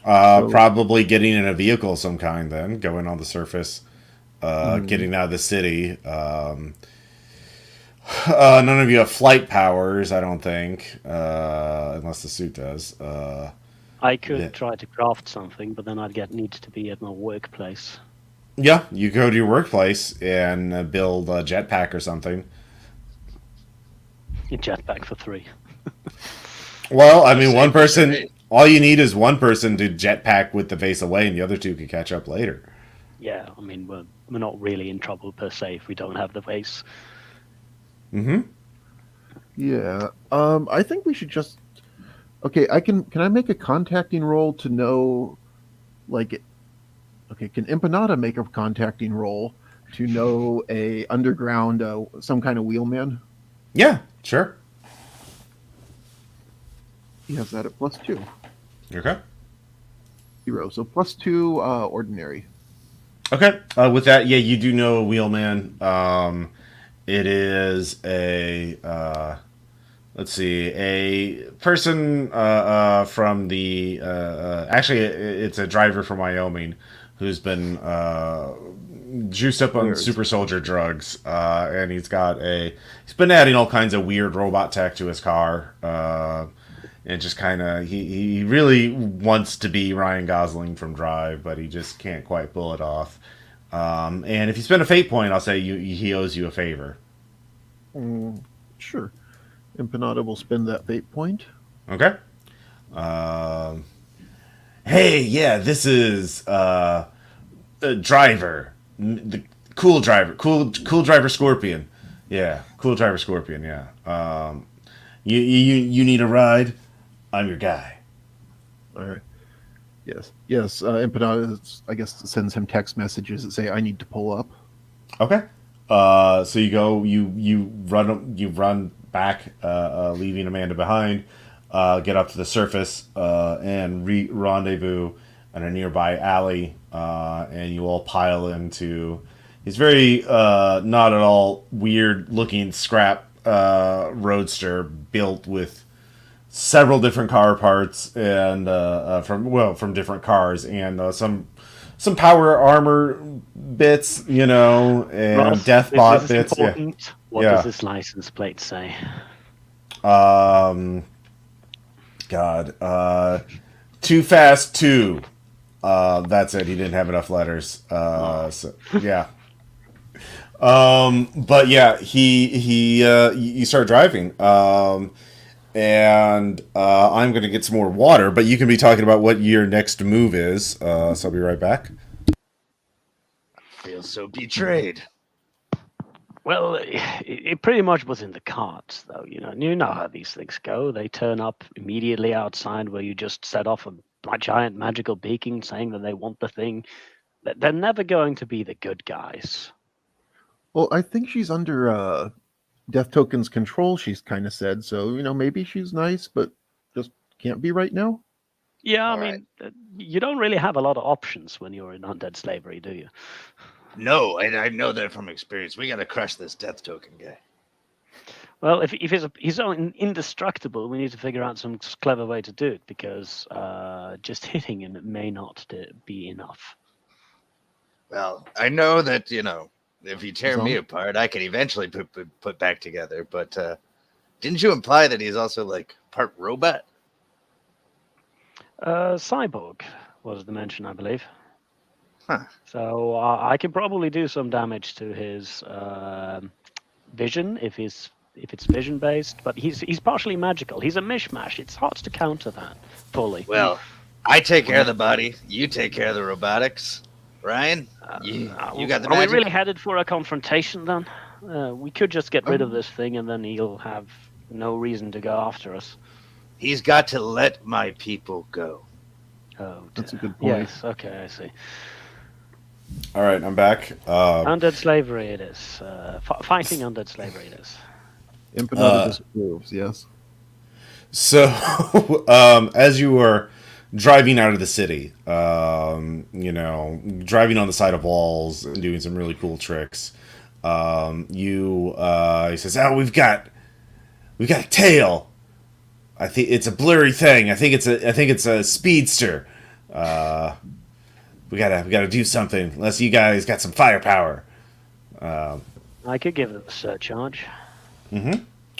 So, Probably getting in a vehicle of some kind, then going on the surface, mhm. getting out of the city. None of you have flight powers, I don't think, unless the suit does. I Yeah. could try to craft something, but then I'd need to be at my workplace. Yeah, you go to your workplace and build a jetpack or something. A jetpack for 3. Well, I mean, one Save the person. trade. All you need is one person to jetpack with the vase away, and the other two can catch up later. Yeah, I mean, we're not really in trouble per se if we don't have the vase. Mm-hmm. Yeah. I think we should just. Okay, I can. Can I make a contacting roll to know, like, okay, can Empanada make a contacting roll to know a underground, some kind of wheelman? Yeah, sure. He has that at +2. Okay. 0. So +2, ordinary. Okay. With that, yeah, you do know a wheelman. It is a let's see, a person from the actually, it's a driver from Wyoming who's been juiced up on Where is super soldier drugs, and he's been adding all kinds of weird robot tech to his car. And just kind of, he really wants to be Ryan Gosling from Drive, but he just can't quite pull it off. And if you spend a fate point, I'll say he owes you a favor. Sure. Empanada will spend that fate point. Okay. Um, hey, yeah, this is a driver, the cool driver Scorpion. Yeah, cool driver Scorpion. Yeah. You need a ride? I'm your guy. All right. Yes. Yes. Empanada, I guess, sends him text messages that say, "I need to pull up." Okay. So you go, you run back, leaving Amanda behind. Get up to the surface and rendezvous in a nearby alley, and you all pile into his very not at all weird looking scrap roadster built with several different car parts and from different cars and some power armor bits, and Ross, deathbot this is bits. Yeah, important. What yeah. does this license plate say? Um, God, too fast. Two. That's it. He didn't have enough letters. So yeah. But yeah, you start driving. And I'm going to get some more water, but you can be talking about what your next move is. So I'll be right back. feel so betrayed. Well, it pretty much was in the cards, though. You know how these things go. They turn up immediately outside where you just set off a giant magical beacon saying that they want the thing. They're never going to be the good guys. Well, I think she's under Death Token's control, she's kind of said. So, maybe she's nice, but just can't be right now. Yeah, All I mean, you don't really have a lot of options when you're in undead slavery, do you? No, and I know that from experience. We got to crush this Death Token guy. Well, if he's so indestructible, we need to figure out some clever way to do it, because just hitting him may not be enough. Well, I know that, if you tear me So? apart, I can eventually put back together. But didn't you imply that he's also like part robot? Cyborg was the mention, I believe. Huh. So I can probably do some damage to his vision if it's vision based, but he's partially magical. He's a mishmash. It's hard to counter that fully. Well, I take care of the body. You take care of the robotics. Ryan, you got the Are magic? we really headed for a confrontation then? We could just get rid of this thing, and then he'll have no reason to go after us. He's got to let my people go. Oh, That's a dear. good point. Yes. Okay, I see. All right, I'm back. Undead slavery it is. Fighting undead slavery it is. Empanada disapproves, yes. So, as you were driving out of the city, driving on the side of walls and doing some really cool tricks, he says, "Oh, we've got a tail. I think it's a blurry thing. I think it's a speedster. We gotta do something. Unless you guys got some firepower." I could give it a surcharge.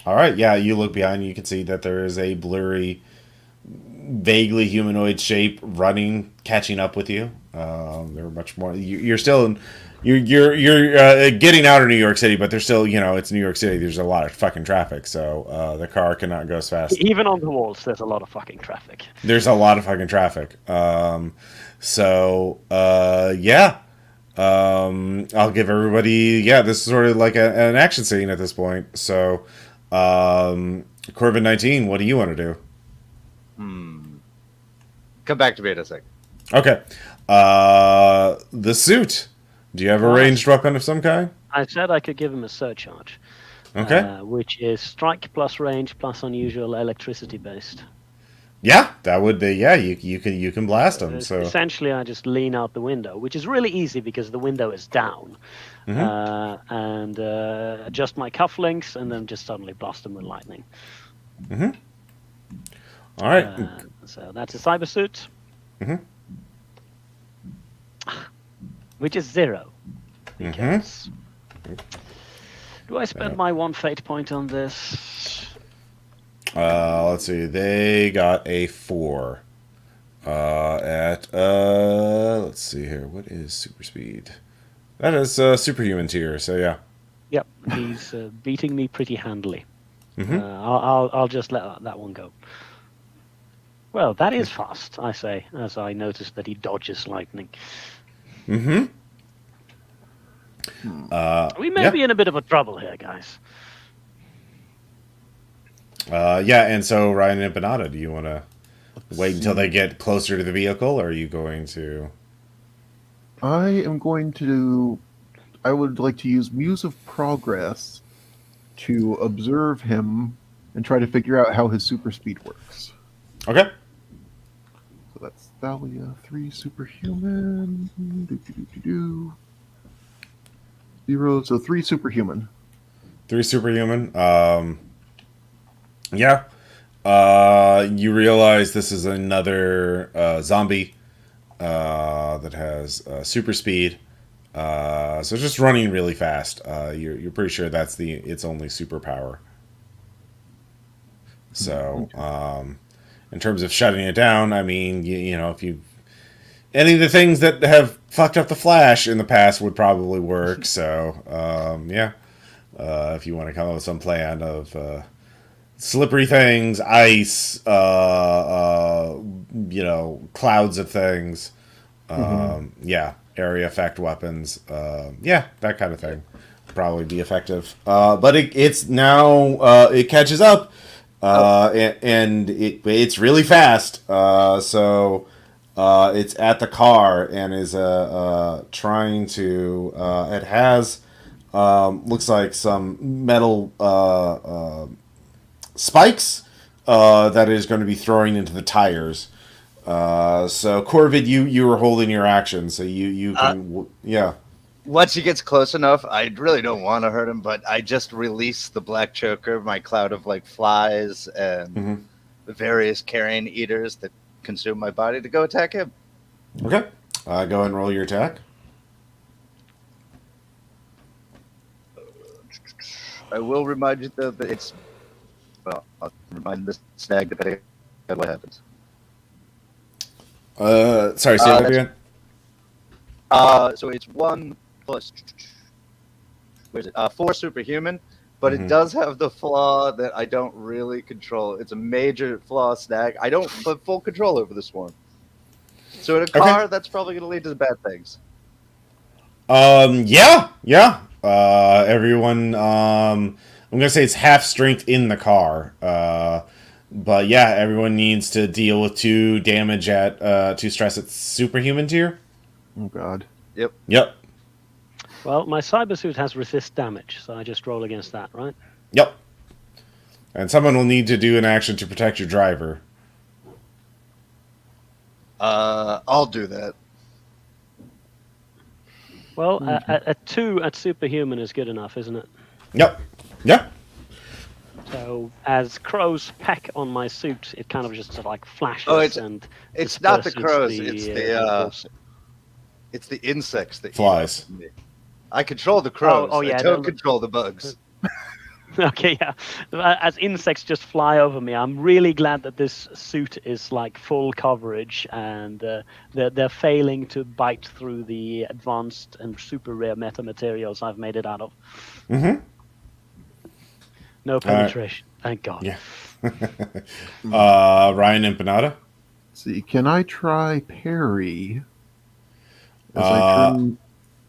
All right, yeah. You look behind you, can see that there is a blurry, vaguely humanoid shape running, catching up with you. They're much more. You're still, you're getting out of New York City, but there's still, it's New York City. There's a lot of fucking traffic, so the car cannot go as fast. Even on the walls, there's a lot of fucking traffic. There's a lot of fucking traffic. Yeah. I'll give everybody. Yeah, this is sort of like an action scene at this point. So, Corbin-19, what do you want to do? Come back to me in a second. Okay. The suit. Do you have a ranged weapon of some kind? I said I could give him a surcharge. Okay. Which is strike plus range plus unusual electricity based. Yeah, that would be. Yeah, you can blast them. So essentially, I just lean out the window, which is really easy because the window is down, and adjust my cufflinks, and then just suddenly blast them with lightning. All right. So that's a cyber suit, which is 0. Because do I spend my 1 fate point on this? Let's see. They got a 4. Let's see here. What is super speed? That is superhuman tier. So yeah. Yep, he's beating me pretty handily. I'll just let that one go. Well, that is fast, I say, as I notice that he dodges lightning. We may be in a bit of a trouble here, guys. Yeah, and so Ryan and Empanada, do you want to wait until they get closer to the vehicle, or are you going to? I would like to use Muse of Progress to observe him and try to figure out how his super speed works. Okay. So that's Thalia 3 superhuman. 0, so 3 superhuman. 3 superhuman. Yeah. You realize this is another zombie that has super speed. So just running really fast. You're pretty sure that's its only superpower. So, in terms of shutting it down, I mean, if you any of the things that have fucked up the Flash in the past would probably work. So, yeah. If you want to come up with some plan of slippery things, ice, clouds of things, yeah, area effect weapons. Yeah, that kind of thing probably be effective. But it's now it catches up, and it's really fast. So it's at the car and is trying to. It has looks like some metal spikes that is going to be throwing into the tires. So Corvid, you were holding your action, so you can yeah. Once he gets close enough, I really don't want to hurt him, but I just release the black choker, my cloud of like flies and the various carrion eaters that consume my body to go attack him. Okay, go ahead and roll your attack. I will remind you though that it's I'll remind the snag depending on what happens. Sorry, say that again. So it's 1 plus where's it? 4 superhuman, but it does have the flaw that I don't really control. It's a major flaw snag. I don't have full control over the swarm. So in a car, that's probably going to lead to bad things. Yeah. Everyone, I'm gonna say it's half strength in the car. But yeah, everyone needs to deal with 2 damage at 2 stress at superhuman tier. Oh God. Yep. Well, my cyber suit has resist damage, so I just roll against that, right? Yep. And someone will need to do an action to protect your driver. I'll do that. Well, a 2 at superhuman is good enough, isn't it? Yep. Yeah. So as crows peck on my suit, it kind of just like flashes. Oh, and it's not the disperses crows. It's the insects that flies. eat me. I control the crows. Oh, yeah, I don't control the bugs. Okay, yeah. As insects just fly over me, I'm really glad that this suit is like full coverage, and they're failing to bite through the advanced and super rare metamaterials I've made it out of. No penetration, thank God. Yeah. Ryan Empanada. See, can I try parry? As I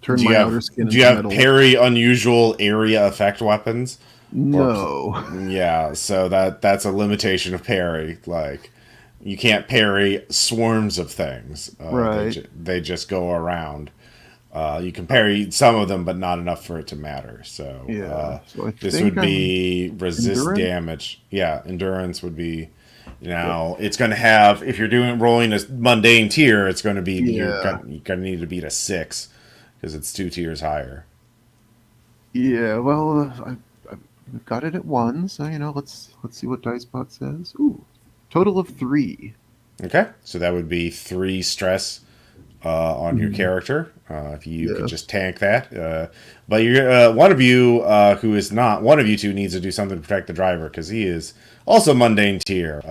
turn my outer skin into do you have metal. parry unusual area effect weapons? No. Yeah, so that's a limitation of parry. Like, you can't parry swarms of things. Right. They just go around. You can parry some of them, but not enough for it to matter. So, Yeah. So this would be resist endurance? damage. Yeah, endurance would be. Now it's going to have, if you're rolling a mundane tier, it's going to be you're going to need to beat a 6 because it's 2 tiers higher. Yeah. Well, I've got it at 1, so let's see what DiceBot says. Ooh, total of 3. Okay, so that would be 3 stress on your character if you could just tank that. But you're one of you who is not one of you two needs to do something to protect the driver because he is also mundane tier.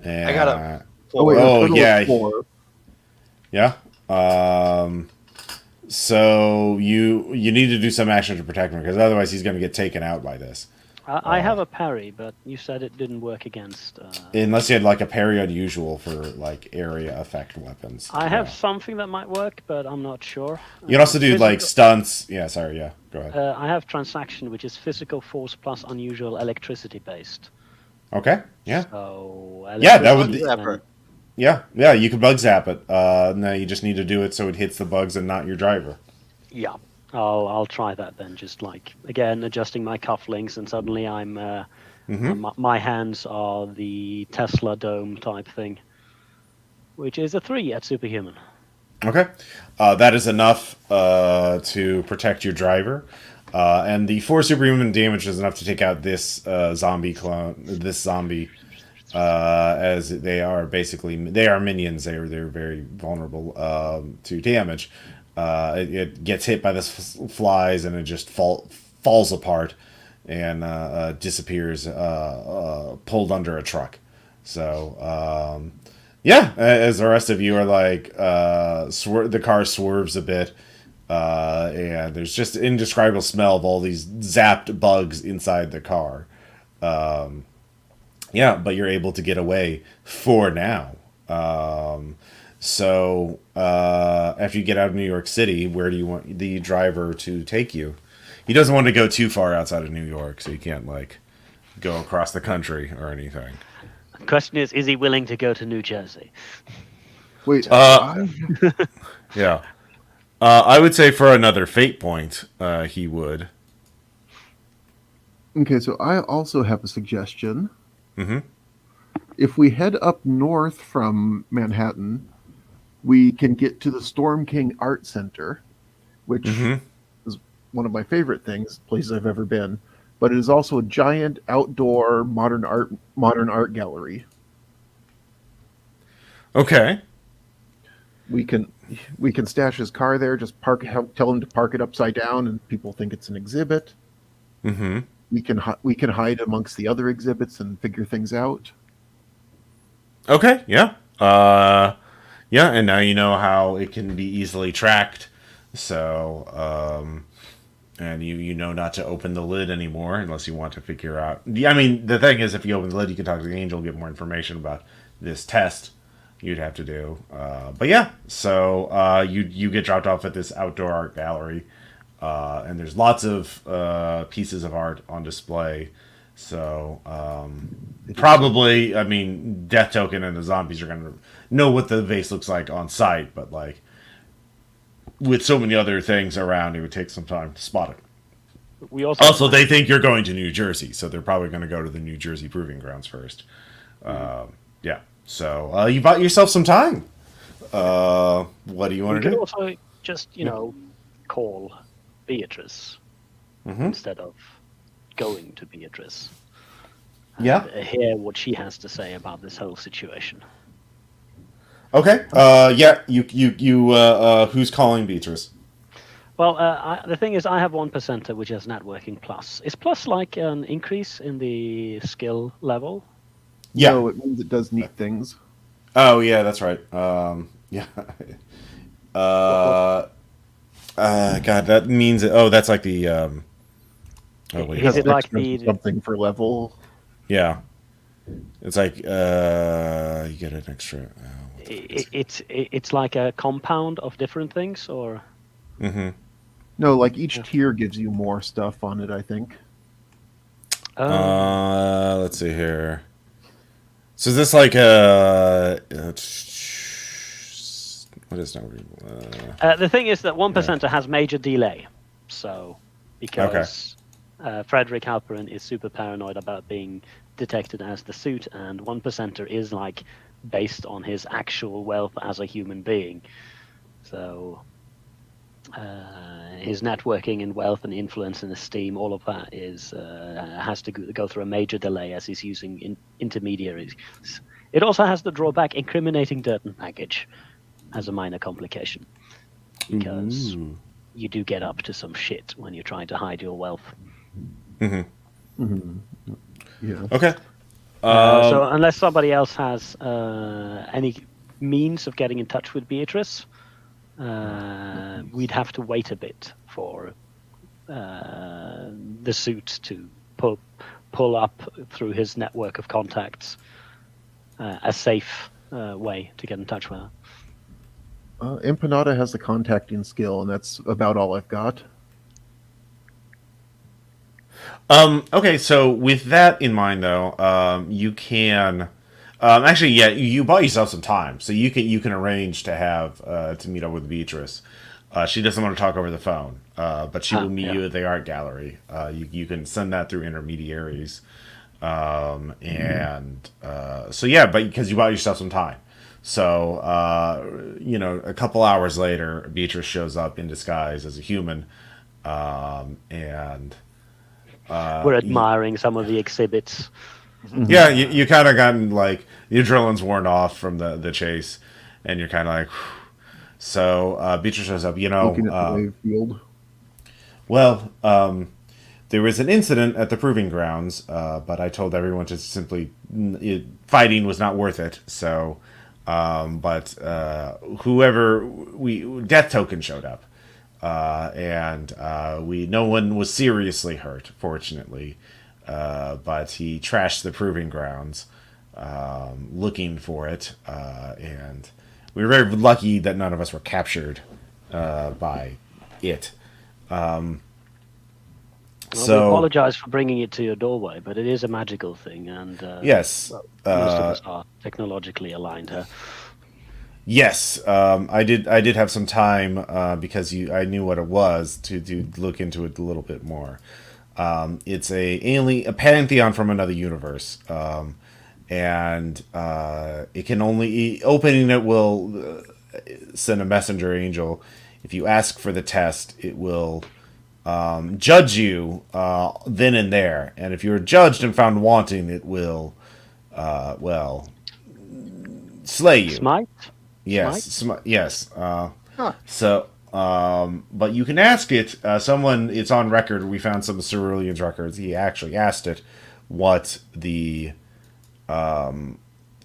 And, I got a 4. Oh, wait, total yeah, of 4. yeah. So you need to do some action to protect him because otherwise he's going to get taken out by this. I have a parry, but you said it didn't work against. Unless you had like a parry unusual for like area effect weapons. I have something that might work, but I'm not sure. You can also do like stunts. Yeah, sorry. Yeah, go ahead. I have transaction, which is physical force plus unusual electricity based. Okay. Yeah. So Yeah, that would. Zapper. Yeah. You can bug zap it. Now you just need to do it so it hits the bugs and not your driver. Yeah, I'll try that then. Just like again, adjusting my cufflinks, and suddenly I'm my hands are the Tesla dome type thing, which is a 3 at superhuman. Okay, that is enough to protect your driver, and the 4 superhuman damage is enough to take out this zombie clone. This zombie, as they are minions. They're very vulnerable to damage. It gets hit by the flies and it just falls apart and disappears, pulled under a truck. So yeah, as the rest of you are like, the car swerves a bit, and there's just an indescribable smell of all these zapped bugs inside the car. Yeah, but you're able to get away for now. So after you get out of New York City, where do you want the driver to take you? He doesn't want to go too far outside of New York, so you can't like go across the country or anything. The question is he willing to go to New Jersey? Wait, Yeah. I would say for another fate point, he would. okay, so I also have a suggestion. Mm-hmm. If we head up north from Manhattan, we can get to the Storm King Art Center, which Mm-hmm. is one of my favorite places I've ever been. But it is also a giant outdoor modern art gallery. Okay. We can stash his car there, just tell him to park it upside down, and people think it's an exhibit. Mm-hmm. We can hide amongst the other exhibits and figure things out. Okay. Yeah. Yeah, and now you know how it can be easily tracked. So, and you know not to open the lid anymore unless you want to figure out. I mean, the thing is, if you open the lid, you can talk to the angel, get more information about this test you'd have to do. But yeah, so you get dropped off at this outdoor art gallery, and there's lots of pieces of art on display. So probably, I mean, Death Token and the zombies are gonna know what the vase looks like on site, but like with so many other things around, it would take some time to spot it. We also Also, they think you're going to New Jersey, so they're probably going to go to the New Jersey proving grounds first. Yeah. So you bought yourself some time. What do you we want to could do? also just call Beatrice Mm-hmm. instead of going to Beatrice. Yeah. Hear what she has to say about this whole situation. Okay. Yeah. You. Who's calling Beatrice? Well, the thing is, I have 1%er, which is networking plus. Is plus like an increase in the skill level? Yeah. No, it means it does neat things. Oh, yeah. That's right. Yeah. God, that means. Oh, that's like the. Oh, wait. Is it like Extra the- something for level? Yeah. It's like you get an extra. It's like a compound of different things, or Mm-hmm. No, like each tier gives you more stuff on it, I think. Let's see here. So is this like a what is number? the thing is that 1%er has major delay, so because Frederick Halperin is super paranoid about being detected as the suit, and 1%er is like based on his actual wealth as a human being, so his networking and wealth and influence and esteem, all of that is has to go through a major delay as he's using intermediaries. It also has the drawback incriminating dirt and baggage as a minor complication, because you do get up to some shit when you're trying to hide your wealth. Mm-hmm. Mm-hmm. Yeah. Okay. So unless somebody else has any means of getting in touch with Beatrice, we'd have to wait a bit for the suit to pull up through his network of contacts a safe way to get in touch with her. Empanada has the contacting skill, and that's about all I've got. Okay, so with that in mind, though, you can actually, yeah, you bought yourself some time, so you can arrange to have to meet up with Beatrice. She doesn't want to talk over the phone, but she will meet you at the art gallery. You can send that through intermediaries, and so yeah, but because you bought yourself some time. So, a couple hours later, Beatrice shows up in disguise as a human, and We're admiring some of the exhibits. yeah, you kind of gotten like the adrenaline's worn off from the chase, and you're kind of like, whew. So Beatrice shows up. Looking at the wave field. Well, there was an incident at the proving grounds, but I told everyone to simply fighting was not worth it. So, but whoever Death Token showed up, and no one was seriously hurt, fortunately, but he trashed the proving grounds, looking for it, and we were very lucky that none of us were captured by it. Well, So we apologize for bringing it to your doorway, but it is a magical thing, and yes, most of us are technologically aligned here. yes, I did have some time because I knew what it was to look into it a little bit more. It's a pantheon from another universe, and it can only opening it will send a messenger angel. If you ask for the test, it will judge you then and there, and if you're judged and found wanting, it will slay you. Smite? Yes, Smite? yes. Huh. So, but you can ask it. Someone, it's on record. We found some of Cerulean's records. He actually asked it what the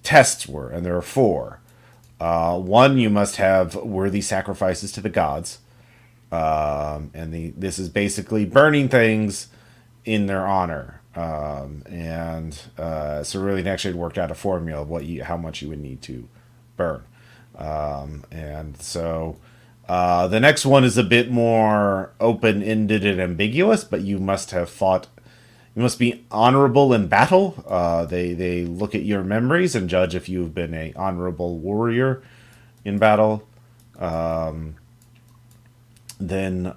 tests were, and there are four. One, you must have worthy sacrifices to the gods, this is basically burning things in their honor. Cerulean actually had worked out a formula of how much you would need to burn. The next one is a bit more open-ended and ambiguous, but you must have fought. You must be honorable in battle. They look at your memories and judge if you've been a honorable warrior in battle. Then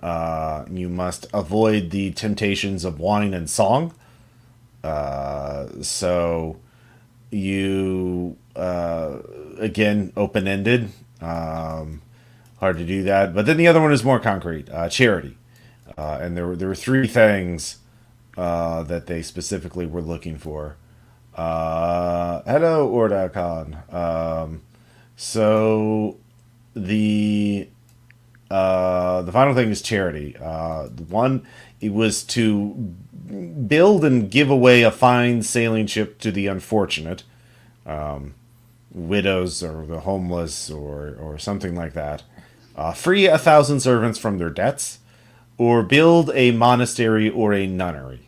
you must avoid the temptations of wine and song. Again, open-ended. Hard to do that. But then the other one is more concrete. Charity. And there were three things that they specifically were looking for. Hello, Orda Khan. The final thing is charity. It was to build and give away a fine sailing ship to the unfortunate, widows or the homeless or something like that. Free 1,000 servants from their debts, or build a monastery or a nunnery.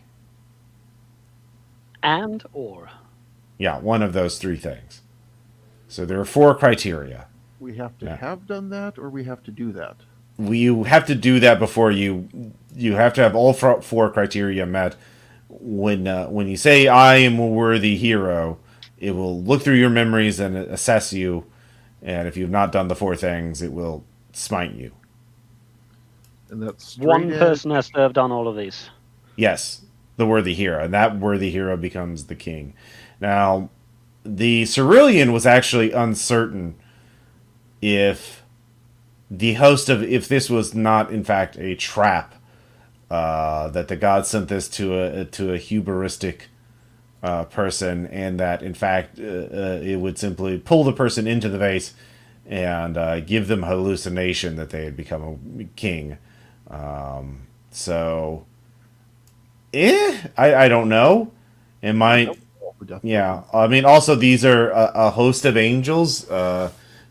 And or. Yeah, one of those three things. So there are four criteria. We have to have done that, or we have to do that. You have to do that before you have to have all four criteria met. When you say I am a worthy hero, it will look through your memories and assess you, and if you've not done the four things, it will smite you. And that's one person has to have done all of these. Yes, the worthy hero, and that worthy hero becomes the king. Now, the Cerulean was actually uncertain if this was not in fact a trap, that the gods sent this to a hubristic person, and that in fact it would simply pull the person into the vase and give them hallucination that they had become a king. I don't know. It might. Yeah, I mean, also these are a host of angels,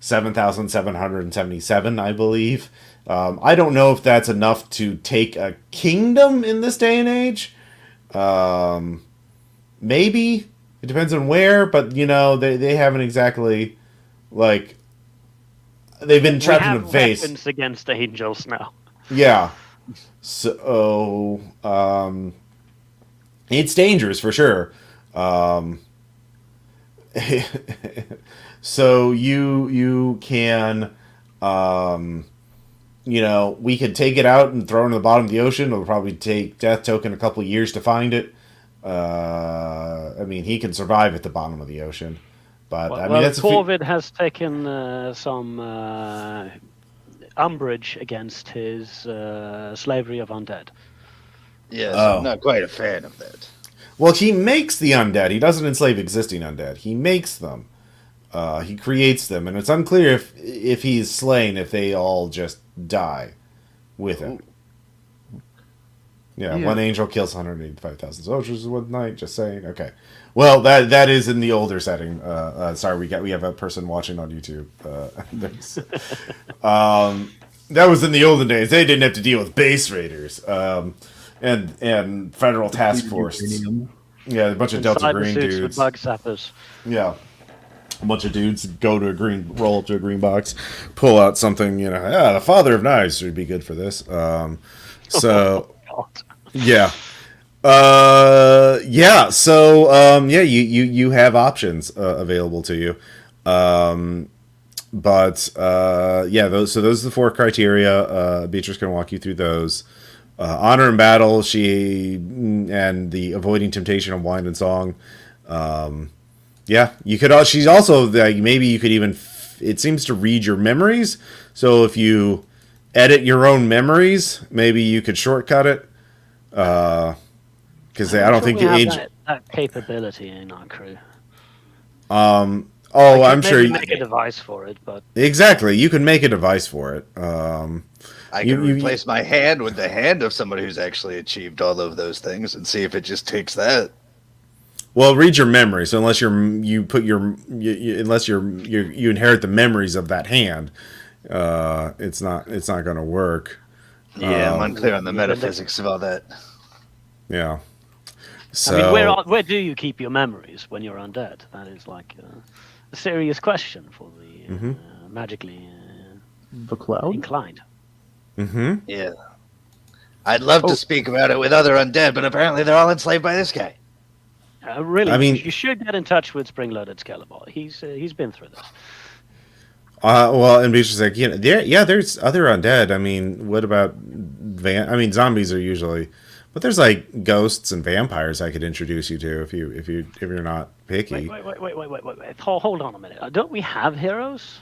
7,777, I believe. I don't know if that's enough to take a kingdom in this day and age. Maybe. It depends on where, but, they haven't exactly, they've been trapped in a vase. Weapons against angels now. Yeah. So, it's dangerous for sure. So you can, we could take it out and throw it in the bottom of the ocean. It'll probably take Death Token a couple of years to find it. I mean, he can survive at the bottom of the ocean, but that's Corvid has taken some umbrage against his slavery of undead. Yes, I'm not quite a fan of that. Well, he makes the undead. He doesn't enslave existing undead. He makes them. He creates them, and it's unclear if he's slain, if they all just die with him. Yeah, one angel kills 185,000 soldiers in one night. Just saying. Okay. Well, that is in the older setting. Sorry, we have a person watching on YouTube. That was in the olden days. They didn't have to deal with base raiders. And federal task force. Yeah, a bunch of Delta Green dudes. With bug sappers. Yeah. A bunch of dudes roll up to a green box, pull out something, the Father of Knives would be good for this. So God. yeah. You have options available to you. Those are the 4 criteria. Beatrice can walk you through those. Honor and battle, and the avoiding temptation of wine and song. You could. She's also like, maybe you could even. It seems to read your memories. So if you edit your own memories, maybe you could shortcut it. Because I don't think we the have age. that capability in our crew. I'm sure. Make a device for it, but Exactly, you can make a device for it. I can replace my hand with the hand of somebody who's actually achieved all of those things and see if it just takes that. Well, read your memory. So unless you inherit the memories of that hand, it's not going to work. Yeah, I'm unclear on the metaphysics of all that. Yeah. So I mean, where do you keep your memories when you're undead? That is like a serious question for the magically The cloud? inclined. Yeah. I'd love to speak about it with other undead, but apparently they're all enslaved by this guy. Really, I mean- you should get in touch with Spring-Loaded Skeletor. He's been through this. And Beatrice like, there's other undead. I mean, what about zombies are usually, but there's like ghosts and vampires I could introduce you to if you're not picky. Wait. Hold on a minute. Don't we have heroes?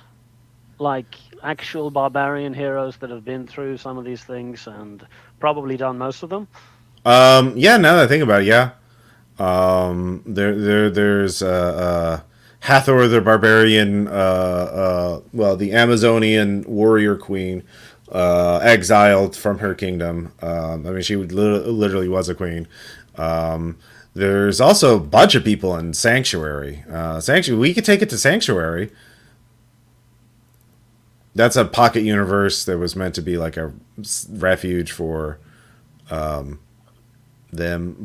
Like actual barbarian heroes that have been through some of these things and probably done most of them? Now that I think about it, yeah. There's Hathor the barbarian, the Amazonian warrior queen, exiled from her kingdom. She literally was a queen. There's also a bunch of people in Sanctuary. We could take it to Sanctuary. That's a pocket universe that was meant to be like a refuge for them,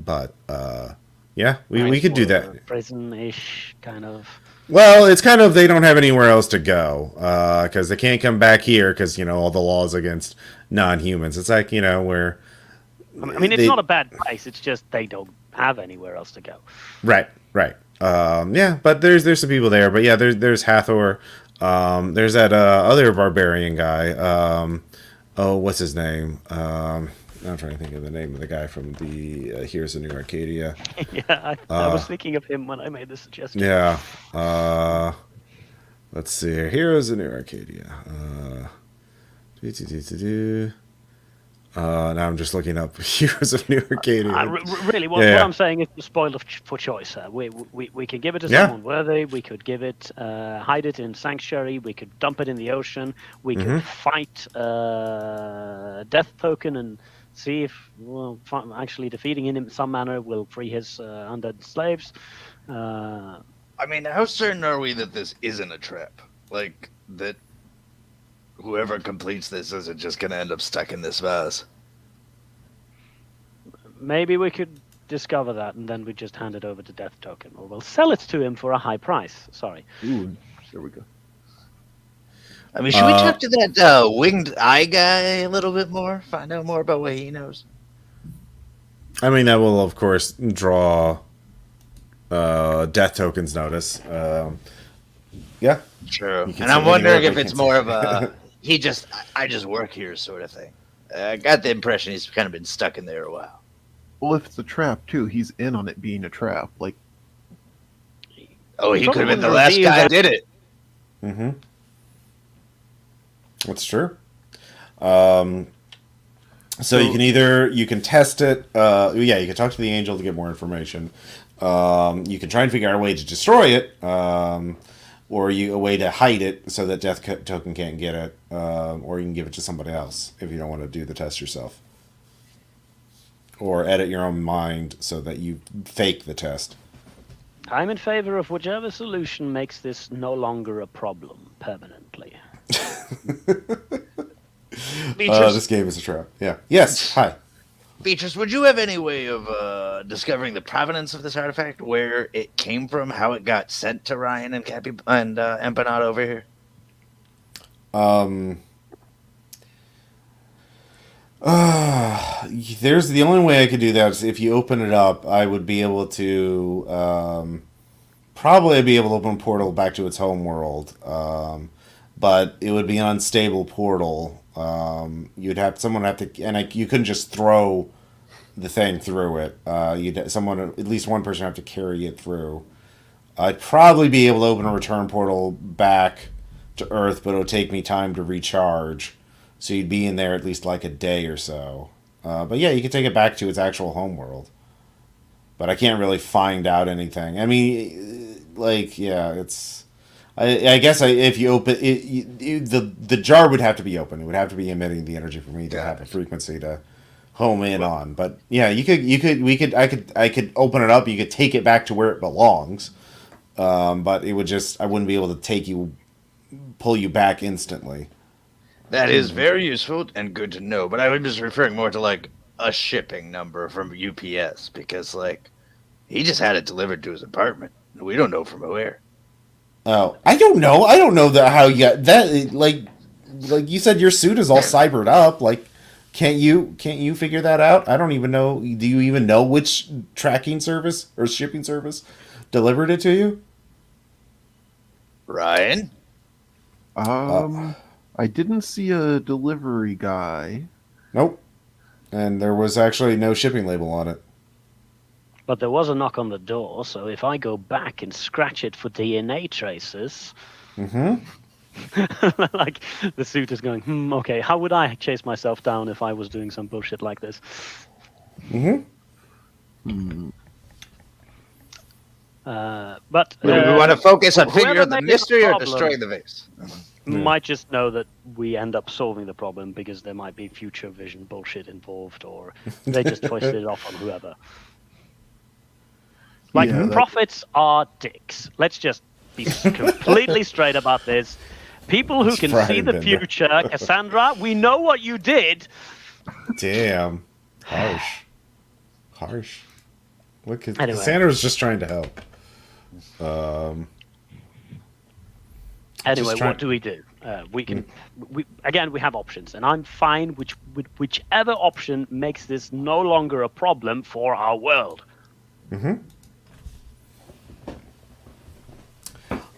but we could do that. Prison-ish kind of. Well, it's kind of they don't have anywhere else to go because they can't come back here because all the laws against non-humans. It's like where. It's not a bad place. It's just they don't have anywhere else to go. Right. But there's some people there. But yeah, there's Hathor. There's that other barbarian guy. What's his name? I'm trying to think of the name of the guy from the Heroes of New Arcadia. Yeah, I was thinking of him when I made the suggestion. Yeah. Let's see here. Heroes of New Arcadia. Now I'm just looking up Heroes of New Arcadia. What I'm saying is spoiled for choice. We can give it to someone worthy. We could give it, hide it in Sanctuary. We could dump it in the ocean. We could fight Death Token and see if actually defeating him in some manner will free his undead slaves. How certain are we that this isn't a trap? Like, that whoever completes this isn't just going to end up stuck in this vase? Maybe we could discover that and then we just hand it over to Death Token. Or we'll sell it to him for a high price. Sorry. Ooh, there we go. Should we talk to that winged eye guy a little bit more? Find out more about what he knows? That will, of course, draw Death Token's notice. Yeah. True. And I'm wondering if it's more of a, I just work here sort of thing. I got the impression he's kind of been stuck in there a while. Well, if it's a trap, too, he's in on it being a trap. Like, he could have been the last guy that did it. Mm-hmm. That's true. So you can test it. You can talk to the angel to get more information. You can try and figure out a way to destroy it, or a way to hide it so that Death Token can't get it, or you can give it to somebody else if you don't want to do the test yourself, or edit your own mind so that you fake the test. I'm in favor of whichever solution makes this no longer a problem permanently. Beatrice, this game is a trap. Yeah. Yes. Hi. Beatrice, would you have any way of discovering the provenance of this artifact, where it came from, how it got sent to Ryan and Cappy and Empanada over here? There's the only way I could do that is if you open it up, I would be able to probably be able to open a portal back to its home world, but it would be an unstable portal. You'd have someone have to, and you couldn't just throw the thing through it. At least one person have to carry it through. I'd probably be able to open a return portal back to Earth, but it would take me time to recharge. So you'd be in there at least like a day or so. But yeah, you could take it back to its actual homeworld. But I can't really find out anything. I mean, like, yeah, it's. I guess if you open it, the jar would have to be open. It would have to be emitting the energy for me to have a frequency to home in on. But yeah, I could open it up. You could take it back to where it belongs. But it would I wouldn't be able to pull you back instantly. That is very useful and good to know, but I was just referring more to like a shipping number from UPS because like he just had it delivered to his apartment. We don't know from where. Oh, I don't know. I don't know how you got that. Like you said, your suit is all cybered up. Like, can't you figure that out? I don't even know. Do you even know which tracking service or shipping service delivered it to you? Ryan? I didn't see a delivery guy. Nope. And there was actually no shipping label on it. But there was a knock on the door, so if I go back and scratch it for DNA traces... Mm-hmm. like, the suit is going, okay, how would I chase myself down if I was doing some bullshit like this? Mm-hmm. But... we want to focus on figuring whoever out the made this mystery or problem- destroying the vase. might just know that we end up solving the problem because there might be future vision bullshit involved, or they just foisted it off on whoever. Like, Yeah, prophets are dicks. Let's just be completely straight about this. People who It's can Brian see the Bender. future, Cassandra, we know what you did. Damn. Harsh. Look, Anyway. Cassandra's just trying to help. Anyway, trying- what do? We can, we have options, and I'm fine whichever option makes this no longer a problem for our world.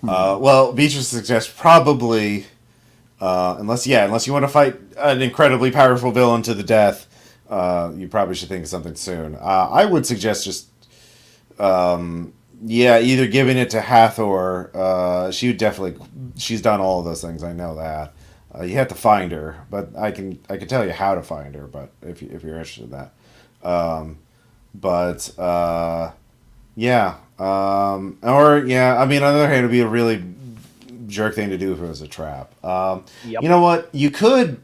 Well, Beatrice suggests probably, unless you want to fight an incredibly powerful villain to the death, you probably should think of something soon. I would suggest just, either giving it to Hathor. She's done all of those things. I know that. You have to find her, but I can tell you how to find her. But if you're interested in that, I mean, on the other hand, it'd be a really jerk thing to do if it was a trap. Yep. You know what? You could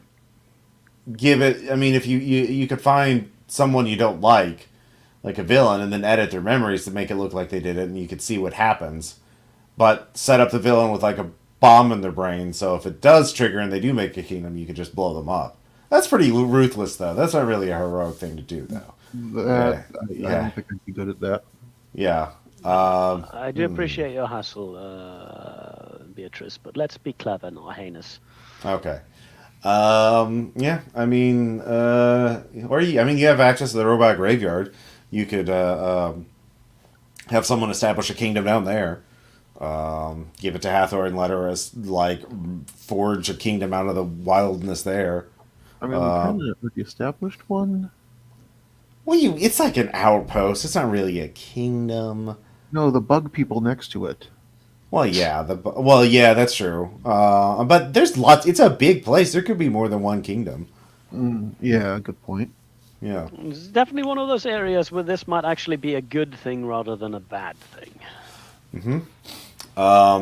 give it. I mean, if you could find someone you don't like a villain, and then edit their memories to make it look like they did it, and you could see what happens. But set up the villain with like a bomb in their brain, so if it does trigger and they do make a kingdom, you could just blow them up. That's pretty ruthless, though. That's not really a heroic thing to do, though. I don't think I'd be good at that. Yeah. I do appreciate your hassle, Beatrice, but let's be clever, not heinous. Okay. Yeah. I mean, you have access to the robot graveyard. You could have someone establish a kingdom down there. Give it to Hathor and let her forge a kingdom out of the wildness there. I mean, we kind of already established one. Well, it's like an outpost. It's not really a kingdom. No, the bug people next to it. Well, yeah, that's true. But there's lots. It's a big place. There could be more than one kingdom. Yeah, good point. Yeah. It's definitely one of those areas where this might actually be a good thing rather than a bad thing. I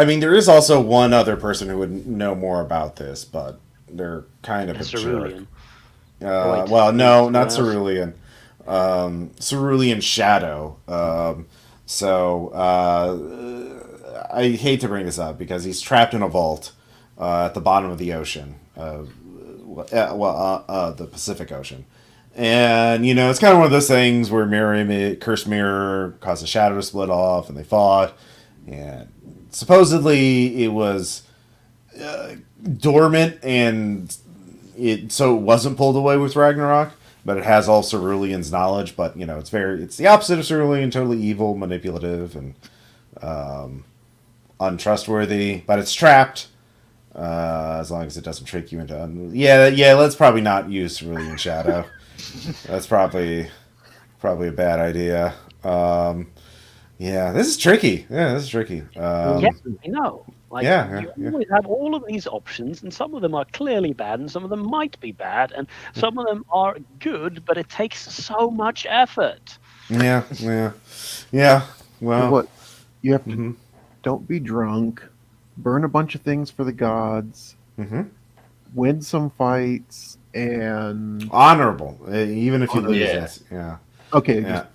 mean, there is also one other person who would know more about this, but they're kind of a jerk. Cerulean. Well, no, not someone Cerulean. Cerulean Shadow. I hate to bring this up because he's trapped in a vault at the bottom of the ocean. The Pacific Ocean. And, it's kind of one of those things where Cursed Mirror caused a shadow to split off, and they fought. And supposedly it was dormant, and so it wasn't pulled away with Ragnarok, but it has all Cerulean's knowledge. But, it's the opposite of Cerulean, totally evil, manipulative, and untrustworthy. But it's trapped. As long as it doesn't trick you into... let's probably not use Cerulean Shadow. That's probably a bad idea. This is tricky. This is tricky. Yeah, I know. You yeah. always have all of these options, and some of them are clearly bad, and some of them might be bad, and some of them are good, but it takes so much effort. Yeah. Well, What you have to don't be drunk, burn a bunch of things for the gods, win some fights, and honorable, even if you lose. Yeah. Yeah. Okay, Yeah.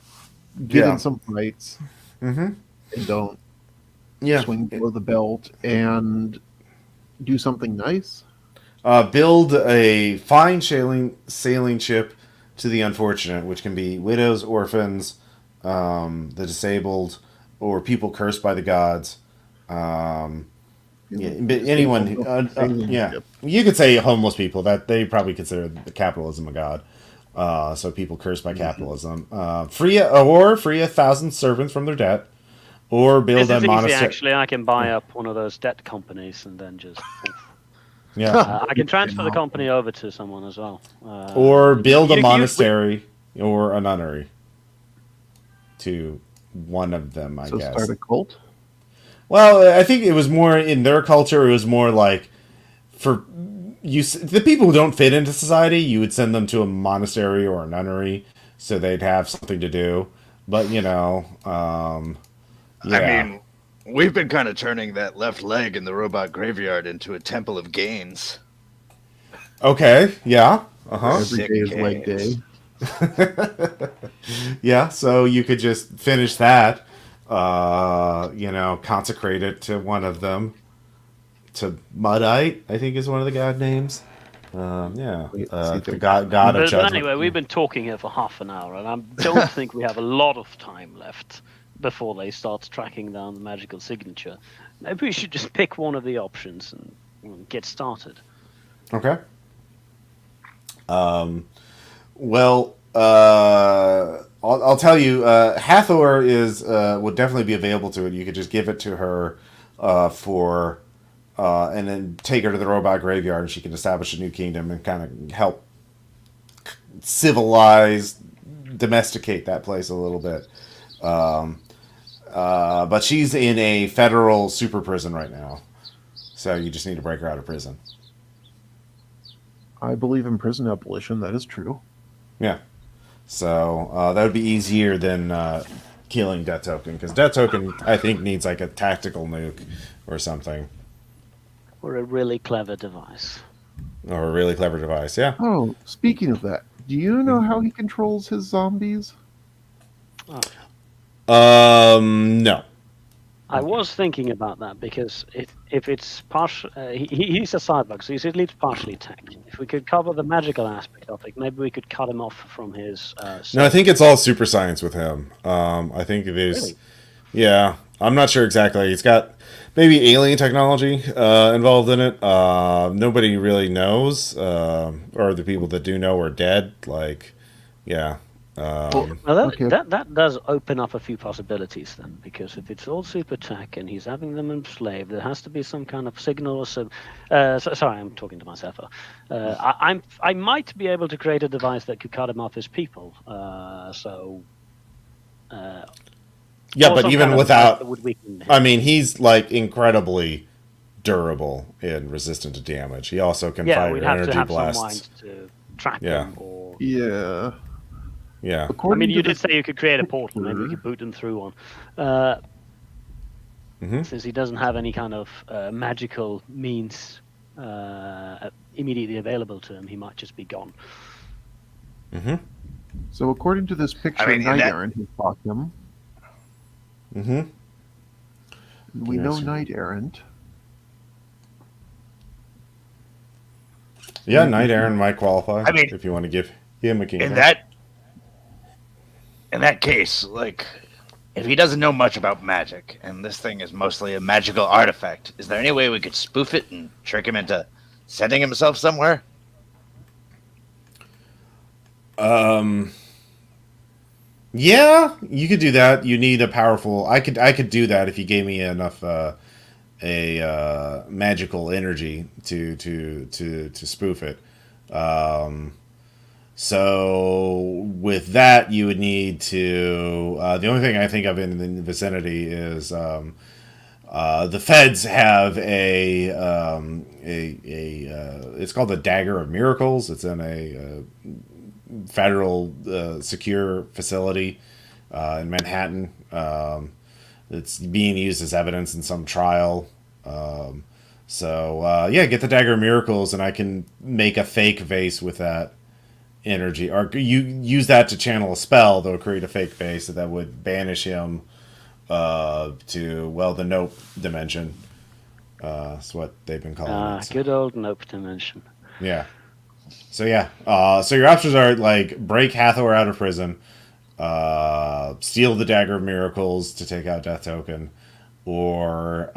just get in some fights Mm-hmm. and don't Yeah. swing below the belt and do something nice. Build a fine sailing ship to the unfortunate, which can be widows, orphans, the disabled, or people cursed by the gods. But anyone, you could say homeless people. That they probably consider the capitalism a god. So people cursed by capitalism. Free 1,000 servants from their debt, or build This a is easy, monastery. actually. I can buy up one of those debt companies and then just... Yeah, I can transfer the company over to someone as well. or build a you- monastery or a nunnery. To one of them, I So guess. start a cult. Well, I think it was more in their culture. It was more like for the people who don't fit into society, you would send them to a monastery or a nunnery so they'd have something to do. But I mean, we've been kind of turning that left leg in the robot graveyard into a temple of gains. Okay, yeah, Every day is leg day. yeah. So you could just finish that. Consecrate it to one of them. To Mudite, I think is one of the god names. The god of But judgment. anyway, we've been talking here for half an hour, and I don't think we have a lot of time left before they start tracking down the magical signature. Maybe we should just pick one of the options and get started. Okay. I'll tell you, Hathor would definitely be available to it. You could just give it to her and then take her to the robot graveyard, and she can establish a new kingdom and kind of help civilize, domesticate that place a little bit. But she's in a federal super prison right now, so you just need to break her out of prison. I believe in prison abolition. That is true. Yeah. So that would be easier than killing Death Token, because Death Token, I think, needs like a tactical nuke or something. Or a really clever device. Or a really clever device, yeah. Oh, speaking of that, do you know how he controls his zombies? No. I was thinking about that because if it's partial, he's a cyborg, so he's at least partially tech. If we could cover the magical aspect of it, maybe we could cut him off from his. No, I think it's all super science with him. I think there's, Really? yeah, I'm not sure exactly. He's got maybe alien technology involved in it. Nobody really knows, or the people that do know are dead. Like, yeah. Well, that does open up a few possibilities then, because if it's all super tech and he's having them enslaved, there has to be some kind of signal or some. Sorry, I'm talking to myself. I might be able to create a device that could cut him off as people. Yeah, or but some even kind of without, device that would weaken him. I mean, he's like incredibly durable and resistant to damage. He also can fire we'd have energy to have blasts. some minds to track Yeah. him. Or Yeah. Yeah. I According mean, you to did this say you could create a portal. Maybe we picture- could boot him through one. Since he doesn't have any kind of magical means immediately available to him, he might just be gone. So according to this picture, I mean, Knight that- Errant has fought him. We know Yes. Knight Errant. Yeah, Knight Aaron might qualify. I mean- if you want to give Yeah, McKean. In that case, like, if he doesn't know much about magic, and this thing is mostly a magical artifact, is there any way we could spoof it and trick him into setting himself somewhere? Yeah, you could do that. You need a powerful. I could do that if you gave me enough magical energy to spoof it. So with that, you would need to. The only thing I think of in the vicinity is the feds have it's called the Dagger of Miracles. It's in a federal secure facility in Manhattan. It's being used as evidence in some trial. Yeah, get the Dagger of Miracles, and I can make a fake vase with that energy, or you use that to channel a spell that would create a fake vase that would banish him to the Nope dimension. That's what they've been calling it. So. Good old Nope dimension. Yeah. So yeah. So your options are like break Hathor out of prison, steal the Dagger of Miracles to take out Death Token, or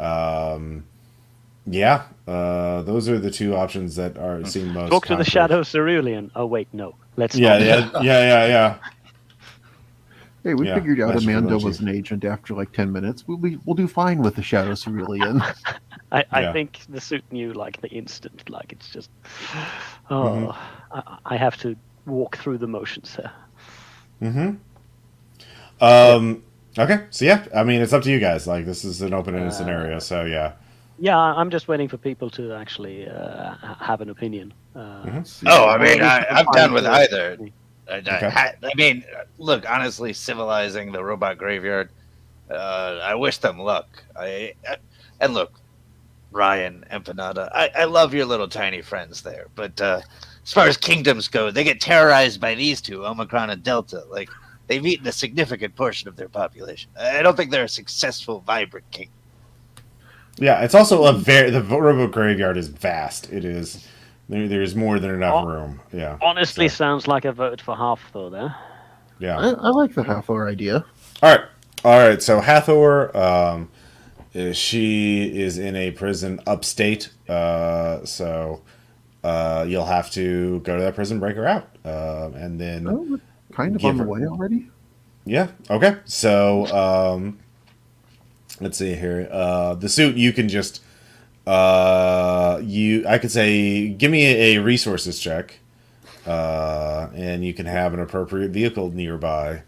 those are the two options that seem most. Talk to the concrete. Shadow Cerulean. Oh wait, no. Let's Yeah, not. yeah. Hey, we Yeah, figured out that's Amanda really was an agent after like 10 minutes. We'll do fine with the Shadow Cerulean. I Yeah. think the suit knew like the instant. Like it's just, I have to walk through the motions here. Okay, so yeah, I mean, it's up to you guys. Like, this is an open-ended scenario, so yeah. Yeah, I'm just waiting for people to actually have an opinion. Oh, I mean, I'm done with either. Okay. I mean, look, honestly, civilizing the robot graveyard, I wish them luck. And look, Ryan, Empanada, I love your little tiny friends there, but as far as kingdoms go, they get terrorized by these two, Omicron and Delta. Like, they've eaten a significant portion of their population. I don't think they're a successful, vibrant kingdom. Yeah, it's also the Robo Graveyard is vast. It is. There's more than enough room. Yeah. Honestly, So, sounds like a vote for half, though. There. yeah. I like the Hathor idea. All right. So Hathor, she is in a prison upstate. So you'll have to go to that prison, break her out, and then Oh, we're kind of Give on the her- way already. yeah. Okay. So let's see here. The suit you can just I could say give me a resources check, and you can have an appropriate vehicle nearby.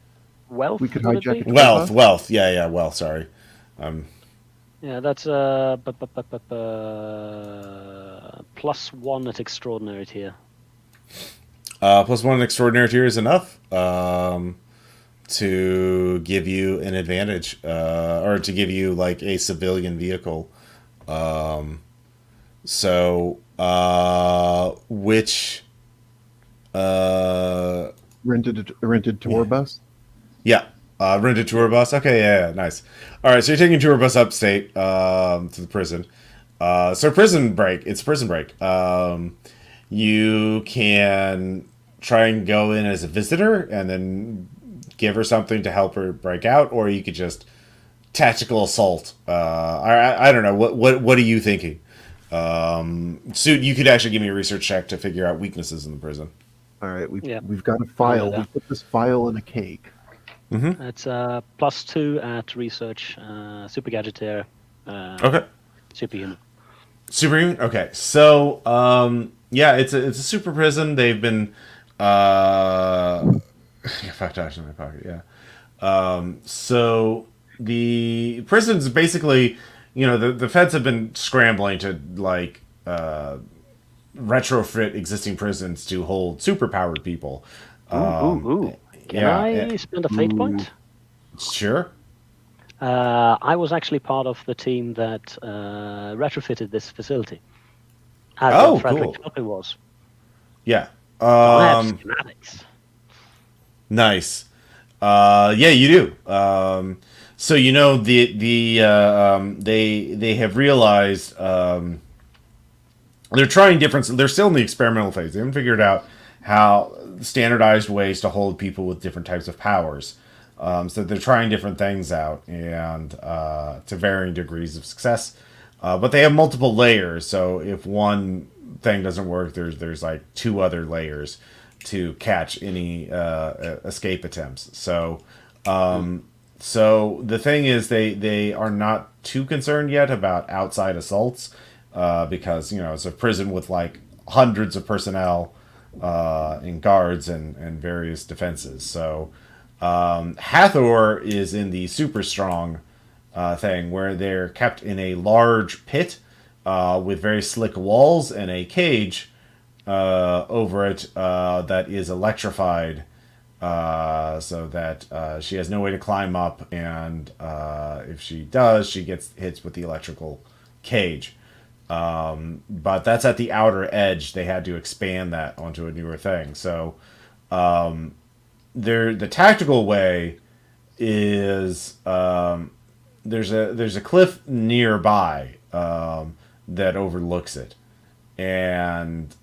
Wealth. We could would it hijack be? it. Wealth. Yeah. Wealth. Sorry. Yeah, that's +1 at extraordinary tier. +1 extraordinary tier is enough to give you an advantage, or to give you like a civilian vehicle. Which Rented tour bus. yeah, rented tour bus. Okay, yeah, nice. All right, so you're taking tour bus upstate to the prison. So prison break. It's prison break. You can try and go in as a visitor and then give her something to help her break out, or you could just tactical assault. I don't know. What are you thinking? Suit, you could actually give me a research check to figure out weaknesses in the prison. All right, Yeah. we've got a file. that. We put this file in a cake. That's +2 at research, super gadgeteer, Okay. superhuman. Superhuman? Okay. So, it's a super prison. They've been $5 in my pocket, yeah. So the prison's basically, the feds have been scrambling to like retrofit existing prisons to hold superpowered people. Ooh. Can yeah, I spend a fate point? Sure. I was actually part of the team that retrofitted this facility. As Oh, Frederick cool. Toppy was. Yeah. I have schematics. Nice. Yeah, you do. So they have realized they're trying different. They're still in the experimental phase. They haven't figured out how standardized ways to hold people with different types of powers. So they're trying different things out, and to varying degrees of success. But they have multiple layers, so if one thing doesn't work, there's like 2 other layers to catch any escape attempts. So the thing is, they are not too concerned yet about outside assaults, because it's a prison with like hundreds of personnel, and guards and various defenses. So Hathor is in the super strong thing, where they're kept in a large pit with very slick walls and a cage over it that is electrified, so that she has no way to climb up, and if she does, she gets hits with the electrical cage. But that's at the outer edge. They had to expand that onto a newer thing. So the tactical way is, there's a cliff nearby that overlooks it, and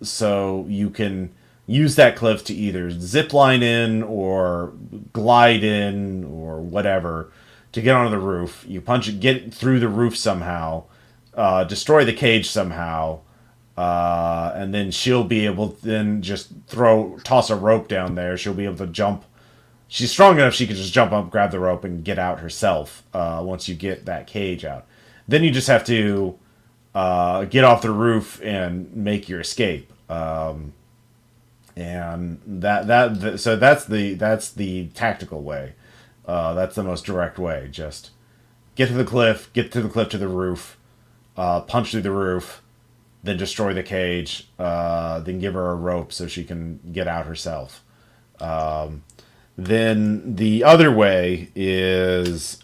so you can use that cliff to either zip line in or glide in or whatever to get onto the roof. You punch it, get through the roof somehow, destroy the cage somehow, and then she'll be able to then just toss a rope down there. She'll be able to jump. She's strong enough she can just jump up, grab the rope, and get out herself once you get that cage out. Then you just have to get off the roof and make your escape. And so that's the tactical way. That's the most direct way. Just get to the cliff to the roof, punch through the roof, then destroy the cage, then give her a rope so she can get out herself. Then the other way is,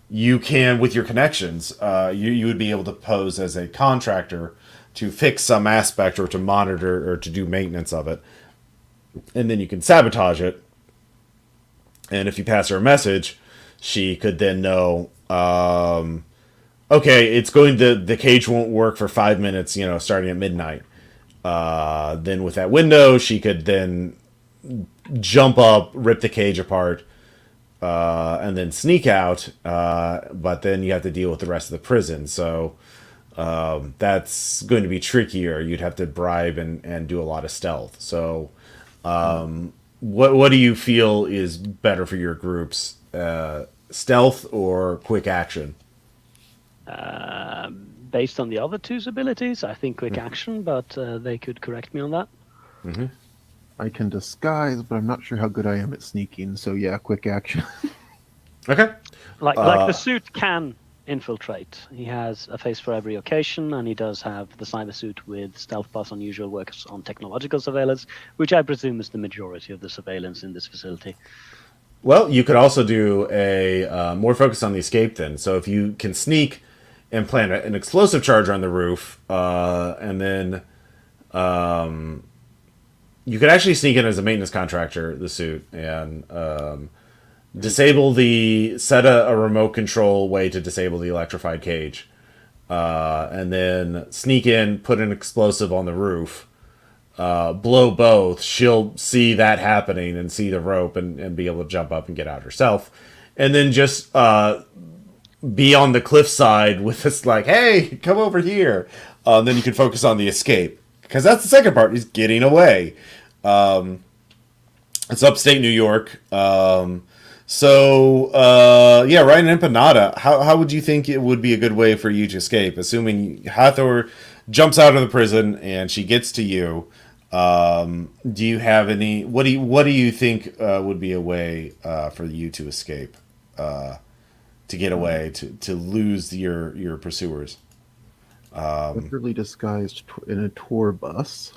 you can, with your connections, you would be able to pose as a contractor to fix some aspect or to monitor or to do maintenance of it. And then you can sabotage it. And if you pass her a message, she could then know, okay, the cage won't work for 5 minutes, starting at midnight. Then with that window, she could then jump up, rip the cage apart, and then sneak out. But then you have to deal with the rest of the prison. So that's going to be trickier. You'd have to bribe and do a lot of stealth. So what do you feel is better for your groups? Stealth or quick action? Based on the other two's abilities, I think quick action, but they could correct me on that. Mm-hmm. I can disguise, but I'm not sure how good I am at sneaking. So yeah, quick action. Okay. Like the suit can infiltrate. He has a face for every occasion, and he does have the cyber suit with stealth plus unusual works on technological surveillance, which I presume is the majority of the surveillance in this facility. Well, you could also do a more focus on the escape then. So if you can sneak and plant an explosive charge on the roof, and then you could actually sneak in as a maintenance contractor, the suit, and set a remote control way to disable the electrified cage, and then sneak in, put an explosive on the roof, blow both. She'll see that happening and see the rope and be able to jump up and get out herself, and then just be on the cliffside with this like, hey, come over here. Then you can focus on the escape, because that's the second part, is getting away. It's upstate New York. Ryan Empanada, how would you think it would be a good way for you to escape? Assuming Hathor jumps out of the prison and she gets to you, do you have any? What do you think would be a way for you to escape, to get away, to lose your pursuers? Literally disguised in a tour bus.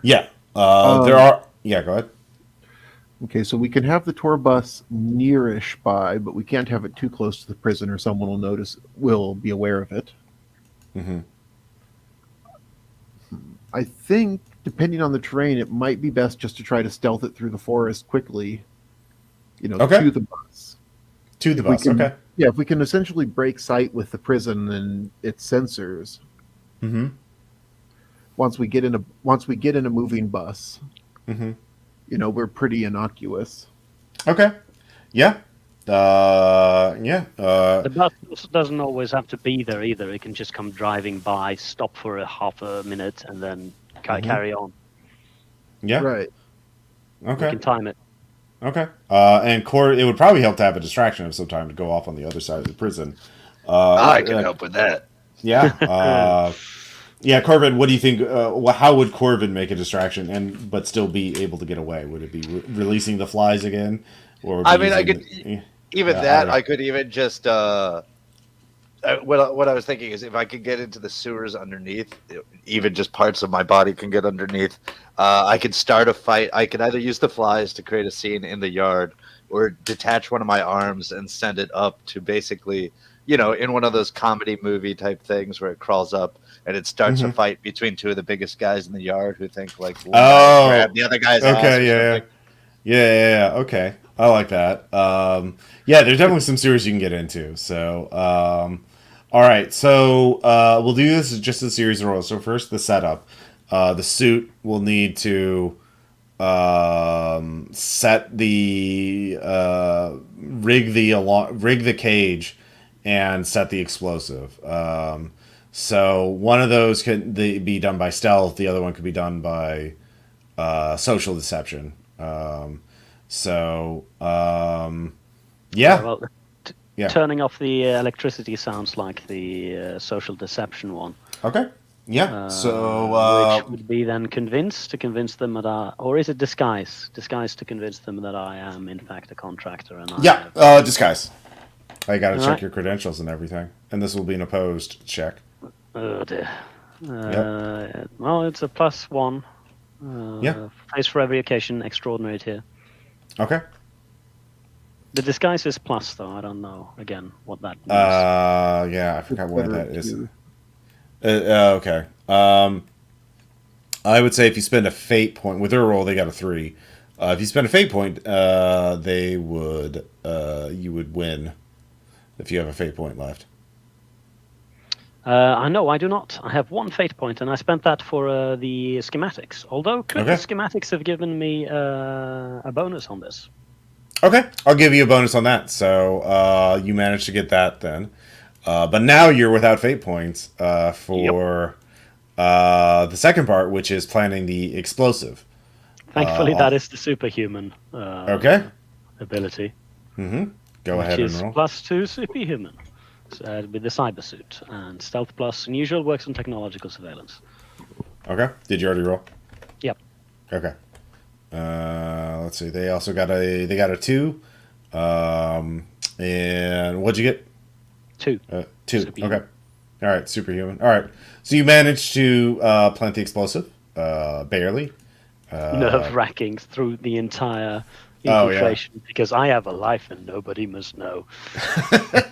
Yeah, there are. Yeah, go ahead. Okay, so we can have the tour bus nearish by, but we can't have it too close to the prison, or someone will be aware of it. Mm-hmm. I think, depending on the terrain, it might be best just to try to stealth it through the forest quickly. Okay. To the bus. To the bus. Okay. Yeah, if we can essentially break sight with the prison and its sensors. Mm-hmm. once we get in a moving bus, Mm-hmm. we're pretty innocuous. Okay. Yeah. Yeah. The bus doesn't always have to be there either. It can just come driving by, stop for a half a minute, and then carry on. Yeah. Right. We Okay. can time it. Okay. And it would probably help to have a distraction of some time to go off on the other side of the prison. I can help with that. Yeah. Yeah, Corvin, what do you think? How would Corvin make a distraction but still be able to get away? Would it be releasing the flies again, or I mean, I could I I could even just what I was thinking is if I could get into the sewers underneath, even just parts of my body can get underneath. I could start a fight. I could either use the flies to create a scene in the yard, or detach one of my arms and send it up to basically, in one of those comedy movie type things where it crawls up and it starts a fight between two of the biggest guys in the yard who think like one guy grab the other guy's ass. Okay, Or something. Yeah. Okay, I like that. Yeah, there's definitely some series you can get into. So, all right. So we'll do this as just a series of roles. So first, the setup. The suit will need to set the rig the cage and set the explosive. So one of those could be done by stealth. The other one could be done by social deception. Yeah. Well, Yeah. turning off the electricity sounds like the social deception one. Okay. Yeah. So Which would be then to convince them that or is it disguise to convince them that I am in fact a contractor and disguise. I got to check right. your credentials and everything, and this will be an opposed check. Oh dear. Well, it's a +1. Yeah. Face for every occasion, extraordinary tier. Okay. The disguise is plus, though. I don't know, again, what that means. Yeah, I forgot what that is. Too. Okay. I would say if you spend a fate point with their roll, they got a 3. If you spend a fate point, you would win if you have a fate point left. I know, I do not. I have 1 fate point, and I spent that for the schematics. Although, could the schematics have given me a bonus on this? Okay, I'll give you a bonus on that. So you managed to get that then. But now you're without fate points for the second part, which is planning the explosive. Thankfully, that is the superhuman ability. Mm-hmm. Go ahead and roll. Which is +2 superhuman with the cyber suit. And stealth plus unusual works on technological surveillance. Okay. Did you already roll? Yep. Okay. Let's see. They also got a 2. And what'd you get? 2. 2. Superhuman. Okay. All right. Superhuman. All right. So you managed to plant the explosive. Barely. Nerve-wracking through the entire infiltration because I have a life and nobody must know.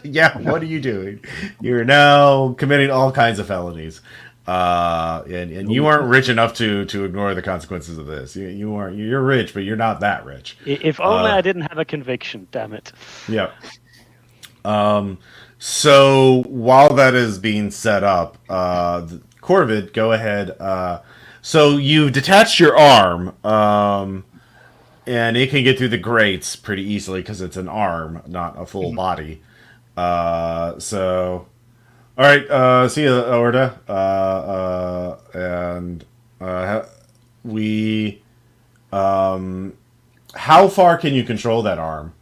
Yeah. What are you doing? You're now committing all kinds of felonies. And you aren't rich enough to ignore the consequences of this. You're rich, but you're not that rich. If only I didn't have a conviction, damn it. Yeah. So while that is being set up, Corvid, go ahead. So you've detached your arm, and it can get through the grates pretty easily because it's an arm, not a full body. So, all right. See you, Orda. How far can you control that arm?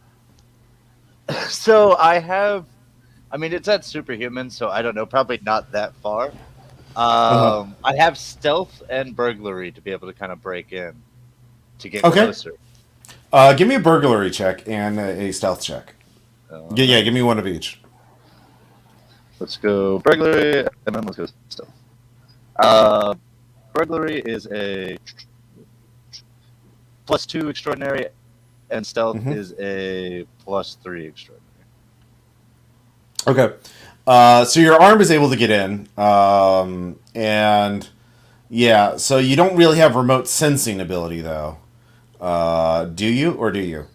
So it's at superhuman, so I don't know, probably not that far. I have stealth and burglary to be able to kind of break in to get closer. Give me a burglary check and a stealth check. Yeah, give me one of each. Let's go burglary, and then let's go stealth. Burglary is a +2 extraordinary, and stealth is a +3 extraordinary. Okay. So your arm is able to get in, and yeah, so you don't really have remote sensing ability though. Do you, or do you?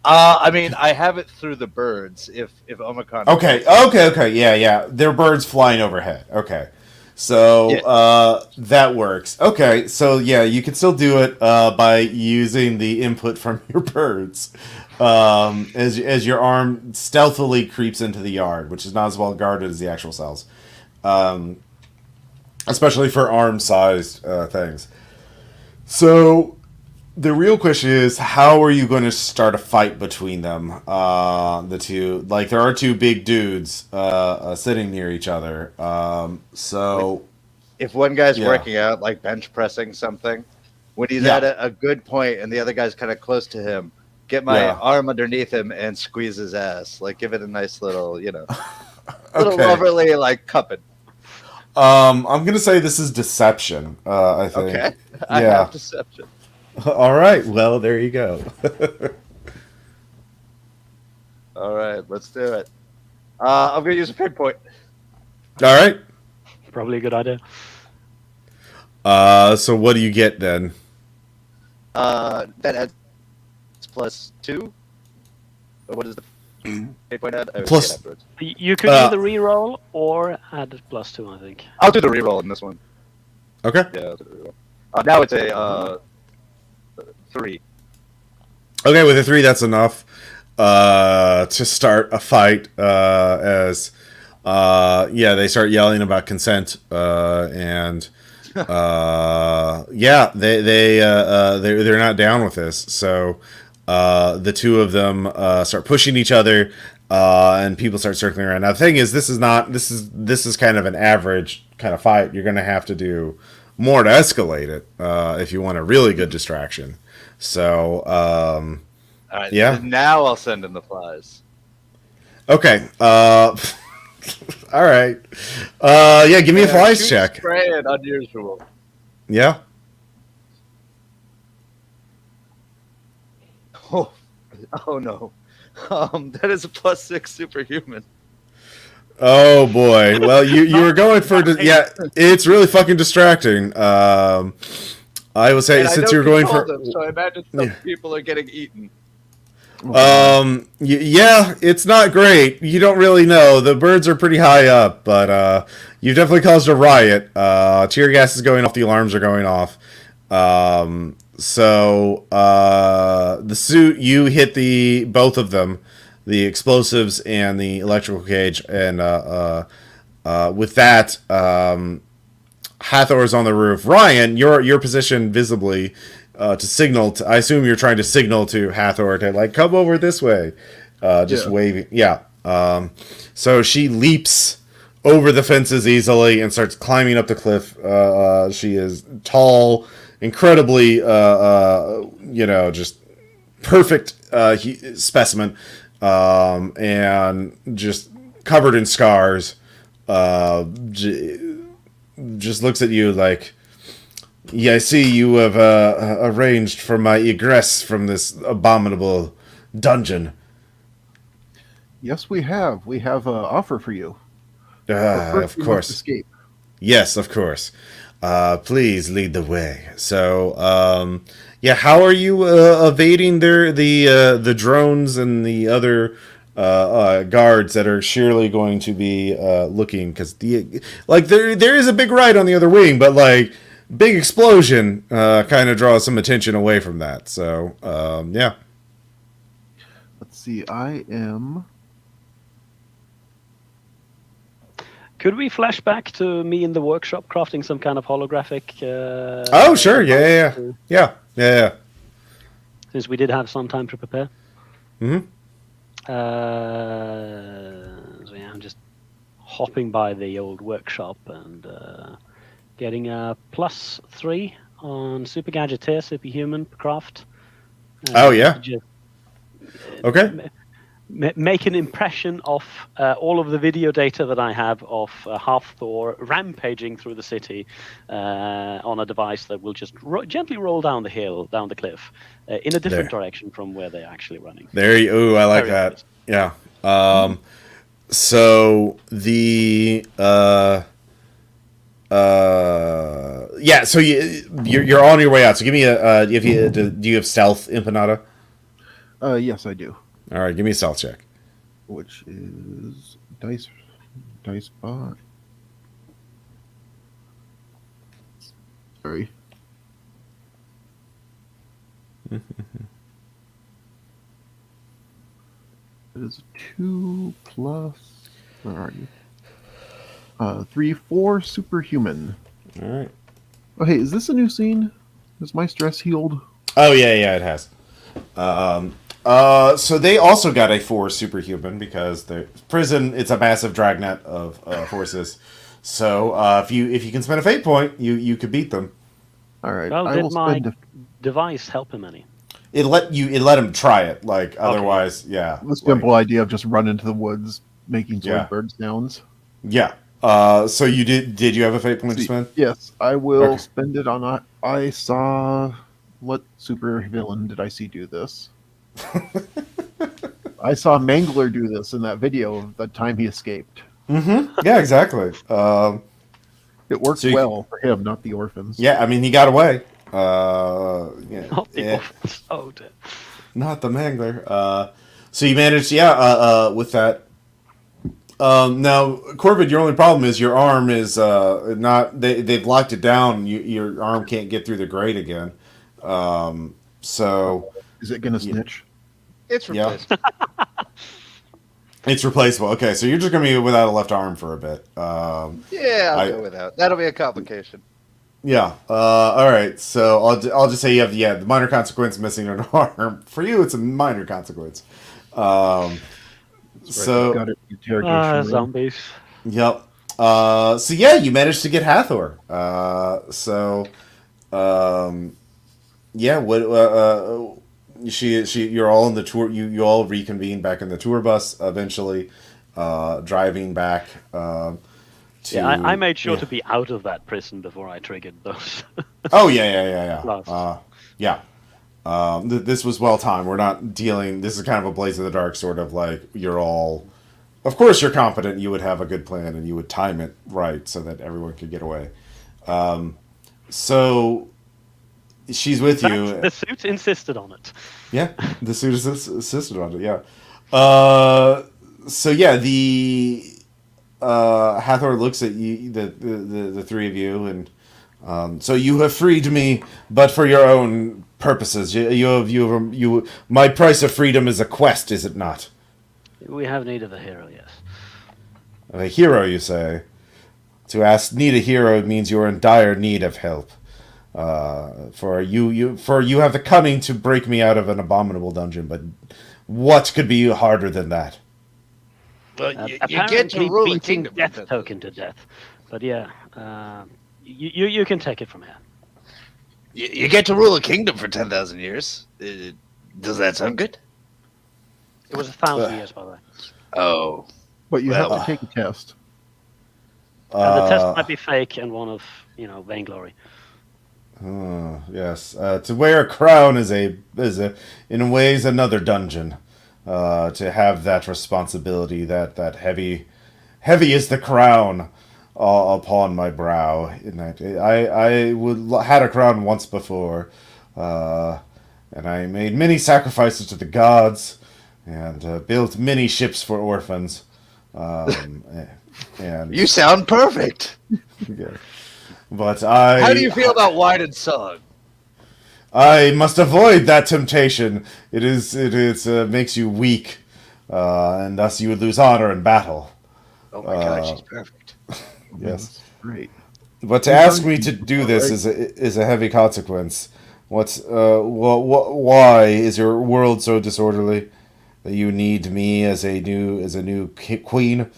I have it through the birds. If Omicron. Okay. Yeah. There are birds flying overhead. Okay. So Yeah. that works. Okay, so yeah, you can still do it by using the input from your birds. As your arm stealthily creeps into the yard, which is not as well guarded as the actual cells, especially for arm-sized things. So the real question is, how are you going to start a fight between them? The two, like there are two big dudes sitting near each other. So If one guy's yeah, working out, like bench pressing something, when he's at yeah, a good point and the other guy's kind of close to him, get my yeah. arm underneath him and squeeze his ass. Like give it a nice little, little Okay. loverly like cupping. I'm gonna say this is deception. I Okay. think. I have Yeah. deception. All right. Well, there you go. All right, let's do it. I'm gonna use a pinpoint. All right. Probably a good idea. So what do you get then? That adds +2. Or what is the pinpoint add? I Plus- forget afterwards. You could either reroll or add +2, I think. I'll do the reroll in this one. Okay. Yeah, I'll do the reroll. Now it's a 3. Okay, with a 3, that's enough to start a fight. They start yelling about consent, and they're not down with this. So the two of them start pushing each other, and people start circling around. Now the thing is, this is kind of an average kind of fight. You're going to have to do more to escalate it if you want a really good distraction. So All right. Yeah. Now I'll send in the flies. okay. All right. Give me a flies check. Spray it unusual. Yeah. Oh, oh no. That is a +6 superhuman. Oh boy. Well, you were going for it's really fucking distracting. I would say And I since don't you're going control for them, so I imagine some Yeah. people are getting eaten. it's not great. You don't really know. The birds are pretty high up, but you definitely caused a riot. Tear gas is going off. The alarms are going off. The suit, you hit both of them, the explosives and the electrical cage, and with that, Hathor is on the roof. Ryan, your position visibly to signal. I assume you're trying to signal to Hathor to like come over this way. Just Yeah. waving. Yeah. So she leaps over the fences easily and starts climbing up the cliff. She is tall, incredibly, just perfect specimen, and just covered in scars. Just looks at you like, yeah, I see you have arranged for my egress from this abominable dungeon. Yes, we have. We have an offer for you. But first Of you must course. escape. Yes, of course. Please lead the way. So, how are you evading the drones and the other guards that are surely going to be looking? Because there is a big riot on the other wing, but like big explosion kind of draws some attention away from that. So, yeah. Let's see. I am. Could we flash back to me in the workshop crafting some kind of holographic? Oh, sure. Yeah. Since we did have some time to prepare. Mm-hmm. I'm just hopping by the old workshop and getting a +3 on Super Gadgeteer, Superhuman Craft. Oh, yeah. Just, Okay. make an impression of all of the video data that I have of Hathor rampaging through the city on a device that will just gently roll down the hill, down the cliff, in a different direction from where they're actually running. There you. Ooh, I like Very that. obvious. Yeah. So the so you're on your way out. So give me a do you have stealth, Empanada? Yes, I do. All right, give me a stealth check. Which is dice bot. Sorry. It is 2 plus. Where are you? 3, 4 superhuman. All right. Oh, hey, is this a new scene? Is my stress healed? Oh yeah, it has. So they also got a 4 superhuman because the prison, it's a massive dragnet of forces. So if you can spend a fate point, you could beat them. All right, Well, I did will my spend device help him any? It let him try it. Like otherwise, yeah. the simple idea of just run into the woods making Yeah. bird sounds. Yeah. So you did you have a fate point to spend? Yes, I will Okay. spend it on. I saw what super villain did I see do this? I saw Mangler do this in that video of the time he escaped. Yeah, exactly. It worked So you- well for him, not the orphans. Yeah, I mean he got away. Yeah, Not the yeah, orphans. Oh, dear. not the Mangler. So you managed, with that. Now, Corbett, your only problem is your arm is not. They've locked it down. Your arm can't get through the grate again. So Is it gonna snitch? It's Yeah. replaced. it's replaceable. Okay, so you're just gonna be without a left arm for a bit. Yeah, I'll I- go without. That'll be a complication. Yeah. All right. So I'll just say you have the minor consequence missing an arm. For you, it's a minor consequence. So Got it. Interrogation room. Zombies. yep. So yeah, you managed to get Hathor. Yeah. What? You're all in the tour. You all reconvene back in the tour bus eventually, driving back. Yeah, I made sure yeah. to be out of that prison before I triggered those. Oh yeah. Last. Yeah. This was well timed. We're not dealing. This is kind of a Blaze of the Dark sort of like you're all. Of course, you're competent. You would have a good plan, and you would time it right so that everyone could get away. So she's with you. The suit insisted on it. Yeah, the suit assisted on it. Yeah. So yeah, the Hathor looks at you, the three of you, and so you have freed me, but for your own purposes. My price of freedom is a quest, is it not? We have need of a hero, yes. A hero, you say? To ask need a hero means you're in dire need of help. For you have the cunning to break me out of an abominable dungeon, but what could be harder than that? Well, you get Apparently to rule a beating kingdom. Death Token to death. But yeah, you can take it from here. You get to rule a kingdom for 10,000 years. Does that sound good? It was 1,000 years, by the way. Oh. But you have Well- to take a test. And the test might be fake and one of, vainglory. Yes. To wear a crown is in ways another dungeon. To have that responsibility, that heavy is the crown upon my brow. In that I had a crown once before, and I made many sacrifices to the gods, and built many ships for orphans. And You sound perfect. yeah. But How do you feel about wine and song? I must avoid that temptation. It makes you weak, and thus you would lose honor in battle. Oh my god, she's perfect. Yes, Great. but to ask me to do this is a heavy consequence. Why is your world so disorderly that you need me as a new queen?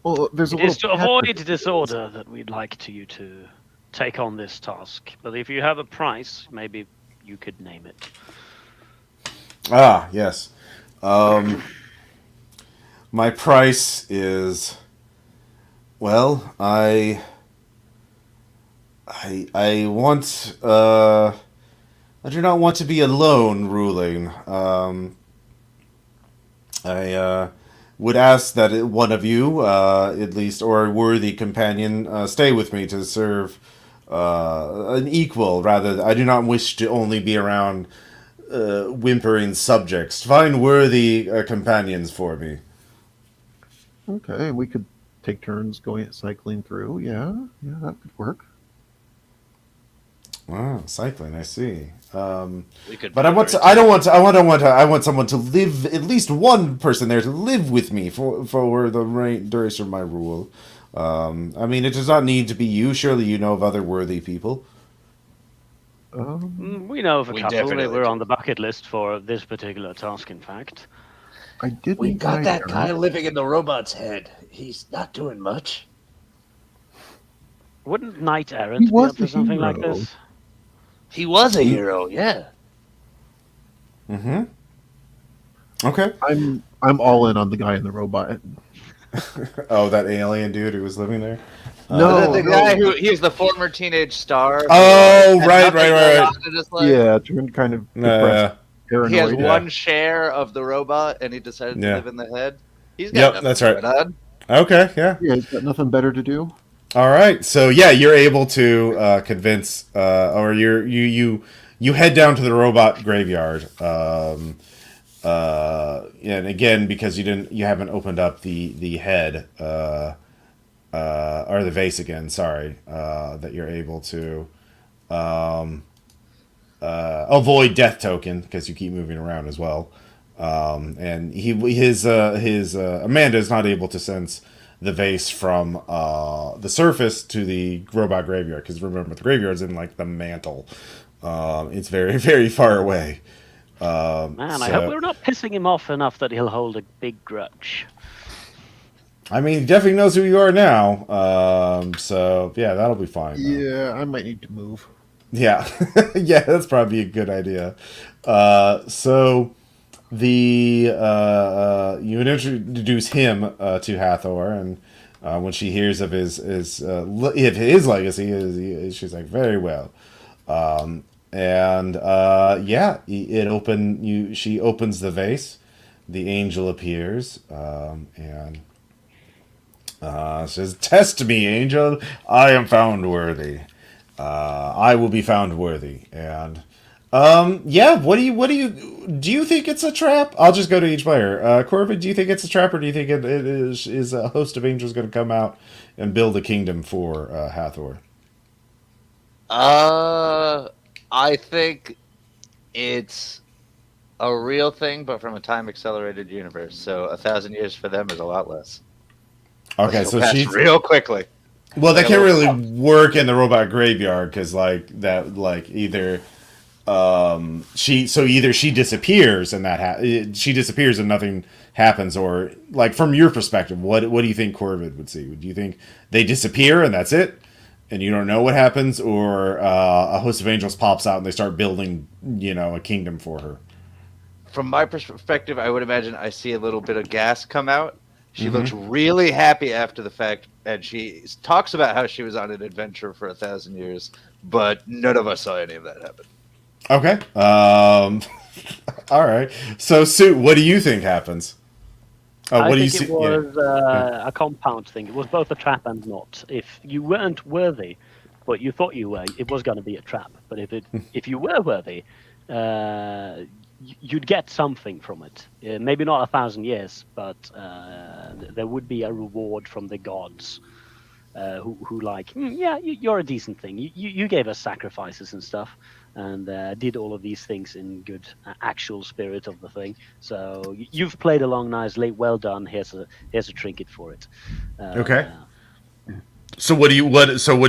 Well, there's a It little is to avoid disorder that we'd like you to take on this task. But if you have a price, maybe you could name it. Ah, yes. My price is, well, I want, I do not want to be alone ruling. I would ask that one of you, at least, or a worthy companion, stay with me to serve an equal. Rather, I do not wish to only be around whimpering subjects. Find worthy companions for me. Okay, we could take turns cycling through. Yeah, that could work. Wow, cycling. I see. We could. But I want to. I don't want to. I want someone to live. At least one person there to live with me for the duration of my rule. I mean, it does not need to be you. Surely you know of other worthy people. We know of a We couple. They definitely were do. on the bucket list for this particular task, in fact. I did We meet got Night that Errant. guy living in the robot's head. He's not doing much. Wouldn't Knight He Errant be was up for a something like hero. this? He was a hero, yeah. Mm-hmm. Okay. I'm all in on the guy in the robot. Oh, that alien dude who was living there. No, The guy who he's the former teenage star. Oh, had right, nothing right, going right. on in his life. Yeah, turned kind of depressed, He has paranoid. Yeah. one share of the robot, and he decided to Yeah. live in the head. He's got Yep, nothing that's right. going on. Okay. Yeah. Yeah, he's got nothing better to do. All right. So yeah, you're able to convince, or you head down to the robot graveyard. And again, because you haven't opened up the head, or the vase again. Sorry, that you're able to avoid death token because you keep moving around as well. And his Amanda is not able to sense the vase from the surface to the robot graveyard because remember the graveyard's in like the mantle. It's very very far away. Man, I hope we're not pissing him off enough that he'll hold a big grudge. I mean, he definitely knows who you are now. So yeah, that'll be fine. Though. Yeah, I might need to move. Yeah, yeah, that's probably a good idea. So you introduce him to Hathor, and when she hears of his legacy, she's like, very well. And yeah, she opens the vase. The angel appears, and says, "Test me, angel. I am found worthy. I will be found worthy." And yeah, do you think it's a trap? I'll just go to each player. Corbin, do you think it's a trap, or do you think it is a host of angels going to come out and build a kingdom for Hathor? I think it's a real thing, but from a time accelerated universe. So 1,000 years for them is a lot less. Okay, She'll so pass she's real quickly. well. That Like a can't little really work in the robot graveyard because either either she disappears and she disappears and nothing happens, or like from your perspective, what do you think Corvid would see? Do you think they disappear and that's it, and you don't know what happens, or a host of angels pops out and they start building a kingdom for her? From my perspective, I would imagine I see a little bit of gas come out. She looks really happy after the fact, and she talks about how she was on an adventure for 1,000 years, but none of us saw any of that happen. Okay. All right. So, Sue, what do you think happens? I What do you think see? it was a compound thing. It was both a trap and not. If you weren't worthy, but you thought you were, it was going to be a trap. But if you were worthy, you'd get something from it. Maybe not 1,000 years, but there would be a reward from the gods. Who like, yeah, you're a decent thing. You gave us sacrifices and stuff, and did all of these things in good actual spirit of the thing. So you've played along nicely. Well done. Here's a trinket for it. Okay. So what do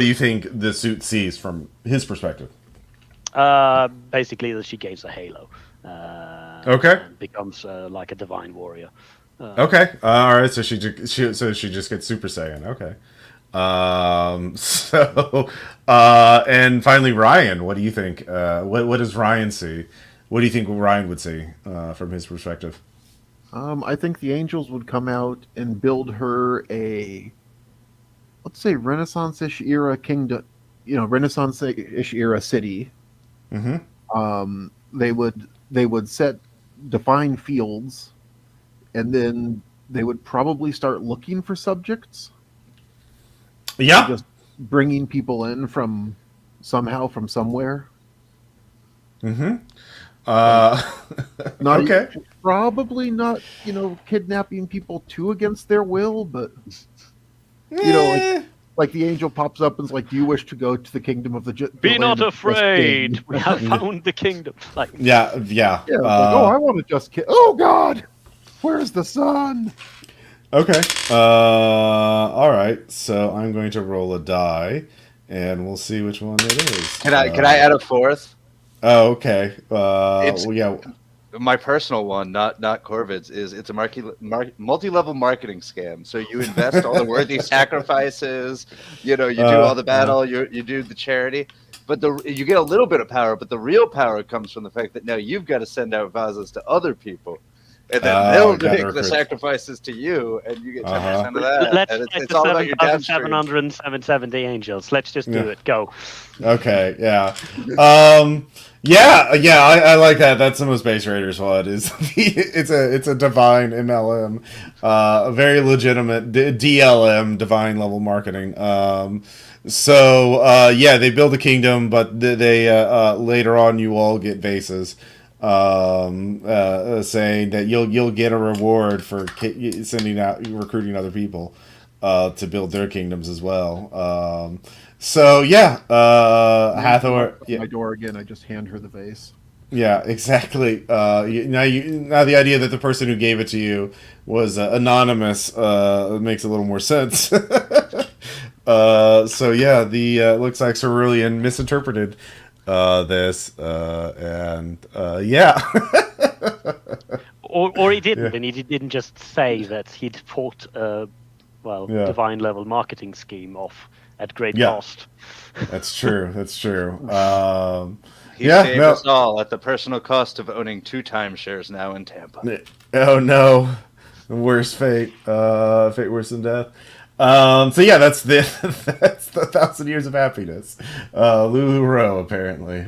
you think the suit sees from his perspective? Basically, that she gains a halo. Okay. And becomes like a divine warrior. Okay. All right. So she just gets Super Saiyan. Okay. And finally, Ryan. What do you think? What does Ryan see? What do you think Ryan would see from his perspective? I think the angels would come out and build her a, let's say, Renaissance-ish era kingdom, Renaissance-ish era city. Mm-hmm. They would set defined fields, and then they would probably start looking for subjects. Yeah. Just bringing people in from somewhere. Mm-hmm. Not okay. Probably not, kidnapping people too against their will, but Eh. like the angel pops up and is like, "Do you wish to go to the kingdom of the Be not land of just afraid. king?" We have found the kingdom. Like, Yeah. Yeah, it's like, oh, I want to just kill. Oh God, where's the sun? Okay. All right. So I'm going to roll a die, and we'll see which one it is. Can I add a fourth? Oh, okay. It's- Well, yeah. My personal one, not Corvid's, is it's a multi-level marketing scam. So you invest all the worthy sacrifices, you do all the battle, you do the charity, but you get a little bit of power, but the real power comes from the fact that now you've got to send out vases to other people, and then they'll gotta make the recruit. sacrifices to you, and you get 10% Uh-huh. of that. let's And fight it's the all about your downstream. 7,770 angels. Let's just do Yeah. it. Go. Okay. Yeah. Yeah. I like that. That's the most Base Raiders one. It's a divine MLM, a very legitimate DLM, divine level marketing. So yeah, they build a kingdom, but they later on you all get bases. Saying that you'll get a reward for recruiting other people to build their kingdoms as well. So yeah, Hathor. My door again. I just hand her the vase. Yeah, exactly. Now the idea that the person who gave it to you was anonymous makes a little more sense. So yeah, the looks like Cerulean misinterpreted this, and yeah. Or he didn't, Yeah. and he didn't just say that he'd fought Yeah. divine level marketing scheme off at great Yeah. cost. That's true. That's true. He Yeah, saved no. us all at the personal cost of owning 2 timeshares now in Tampa. Oh no, worse fate. Fate worse than death. So yeah, that's the 1,000 years of happiness. Lulu Row apparently.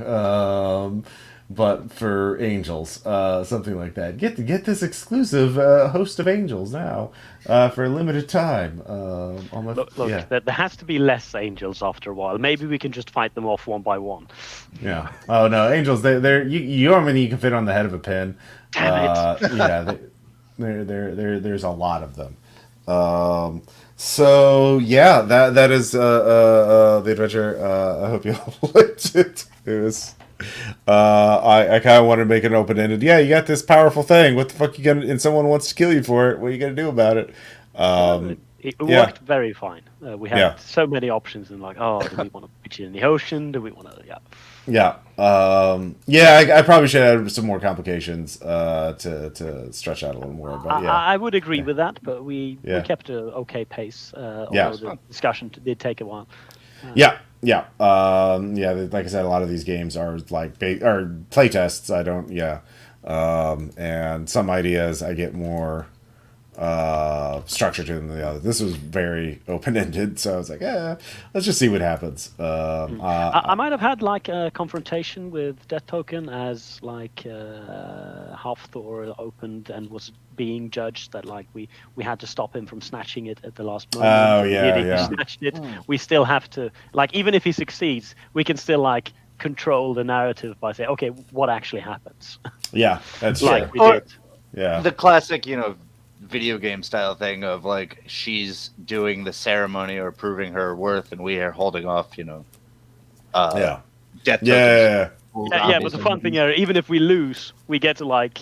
But for angels, something like that. Get this exclusive host of angels now for a limited time. Look, yeah. there has to be less angels after a while. Maybe we can just fight them off one by one. Yeah. Oh no, angels. They're you know how many you can fit on the head of a pin. Damn it. Yeah. There's a lot of them. So yeah, that is the adventure. I hope you all liked it. It was. I kind of wanted to make it open ended. Yeah, you got this powerful thing. What the fuck you gonna? And someone wants to kill you for it. What are you gonna do about it? It yeah. worked very fine. We had Yeah. so many options, and like, oh, do we want to pitch it in the ocean? Do we want to? Yeah. Yeah. Yeah. I probably should have some more complications to stretch out a little more. But yeah. I would agree with that, but we kept a okay pace. Yeah. Although the discussion did take a while. Yeah. Yeah. Like I said, a lot of these games are like play tests. I don't. Yeah. And some ideas I get more structure to them than the other. This was very open ended, so I was like, let's just see what happens. I might have had like a confrontation with Death Token as like Half-Thor opened and was being judged that like we had to stop him from snatching it at the last moment. Oh, yeah, If yeah. he snatched it, we still have to like even if he succeeds, we can still like control the narrative by saying, okay, what actually happens? Yeah, that's like true. we Or- did. Yeah. The classic, video game style thing of like she's doing the ceremony or proving her worth, and we are holding off, Yeah. death tokens. Yeah. Yeah, but the fun thing is, even if we lose, we get to like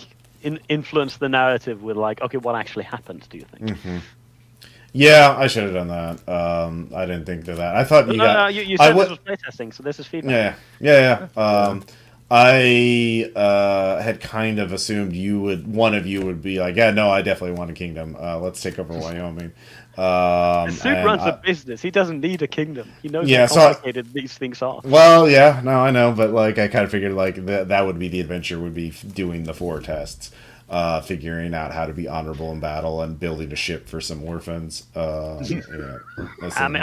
influence the narrative with like, okay, what actually happened? Do you think? Yeah, I should have done that. I didn't think of that. I thought you got. You I said would- this was playtesting, so this is feedback. Yeah. I had kind of assumed one of you would be like, yeah, no, I definitely want a kingdom. Let's take over Wyoming. The suit and runs I- a business. He doesn't need a kingdom. He knows Yeah, how so complicated these things are. Well, yeah, no, I know, but like I kind of figured like that would be the adventure would be doing the 4 tests, figuring out how to be honorable in battle and building a ship for some orphans. I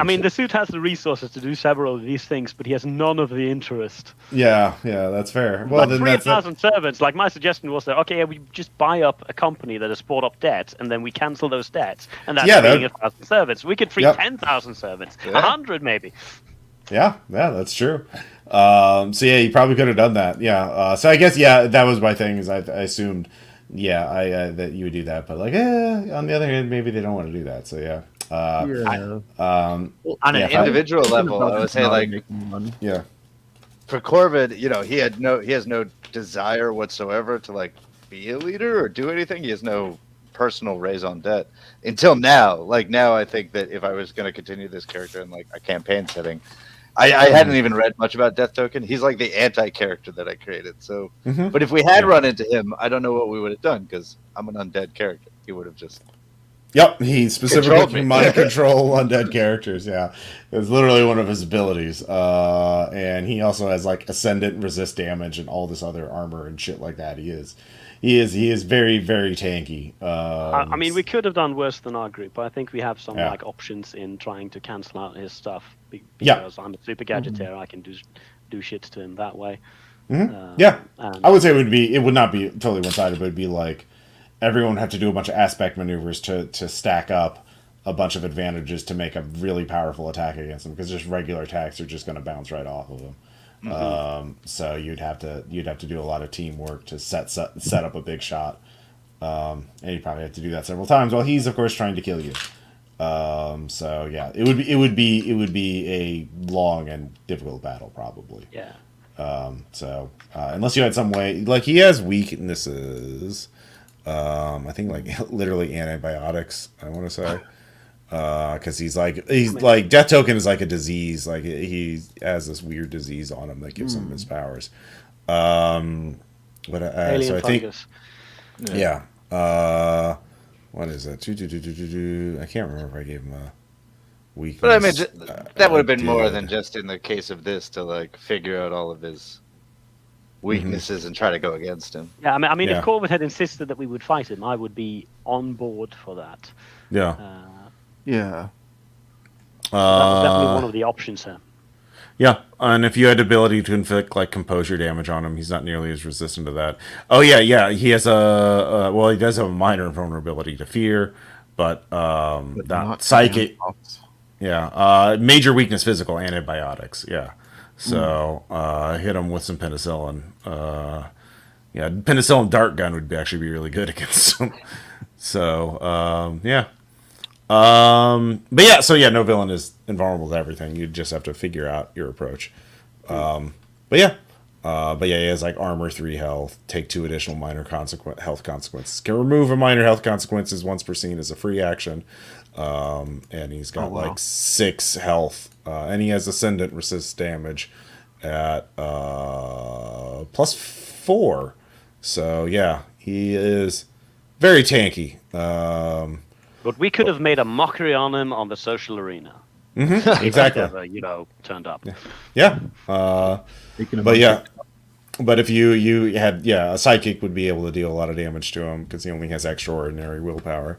mean, the suit has the resources to do several of these things, but he has none of the interest. yeah, that's fair. Well, Like then 3,000 servants. Like my suggestion was that okay, we just buy up a company that has bought up debts, and then we cancel those debts, and that's Yeah, freeing that- 1,000 servants. We could free Yep. 10,000 servants, Yeah. 100 maybe. Yeah, that's true. So yeah, you probably could have done that. Yeah. So I guess that was my thing. Is I assumed, that you would do that, but like, on the other hand, maybe they don't want to do that. So yeah. Yeah. On an Yeah, individual level, I About would say not like making one. yeah. for Corvid, he has no desire whatsoever to like be a leader or do anything. He has no personal raison d'etre until now. Like now, I think that if I was going to continue this character in like a campaign setting, I hadn't even read much about Death Token. He's like the anti-character that I created. So, Mhm. but if we had Yeah. run into him, I don't know what we would have done because I'm an undead character. He would have just Yep, he specifically Controlled me. can mind control undead characters. Yeah, it's literally one of his abilities. And he also has like ascendant resist damage and all this other armor and shit like that. He is very very tanky. I mean, we could have done worse than our group, but I think we have some Yeah. like options in trying to cancel out his stuff Yeah. because I'm a super gadgeteer. I can do shit to him that way. Yeah, And I would say it would not be totally one sided, but it'd be like everyone would have to do a bunch of aspect maneuvers to stack up a bunch of advantages to make a really powerful attack against them because just regular attacks are just going to bounce right off of them. So you'd have to do a lot of teamwork to set up a big shot, and you probably have to do that several times while he's of course trying to kill you. So yeah, it would be a long and difficult battle probably. yeah. So unless you had some way, like he has weaknesses. I think like literally antibiotics. I want to say because he's like Death Token is like a disease. Like he has this weird disease on him that gives him his powers. But Alien so I think fungus. yeah. What is that? I can't remember if I gave him a weakness. But I mean, that would have been more did. than just in the case of this to like figure out all of his weaknesses and try to go against him. Yeah, I mean, Yeah. if Corvid had insisted that we would fight him, I would be on board for that. Yeah. Yeah. That was definitely one of the options here. Yeah, and if you had the ability to inflict like composure damage on him, he's not nearly as resistant to that. Oh yeah, he has he does have a minor vulnerability to fear, but not psychic. Yeah, major weakness, physical antibiotics. Yeah, so hit him with some penicillin. Yeah, penicillin dart gun would actually be really good against him. So yeah. But yeah, so yeah, no villain is invulnerable to everything. You just have to figure out your approach. But yeah, he has like armor 3 health, take 2 additional minor health consequences. Can remove a minor health consequences once per scene as a free action. And he's got like 6 health, and he has ascendant resist damage at +4. So yeah, he is very tanky. But we could have made a mockery on him on the social arena. Exactly. If he ever, turned up. Yeah. Taking a But bunch yeah, of- but if you had a psychic would be able to deal a lot of damage to him because he only has extraordinary willpower.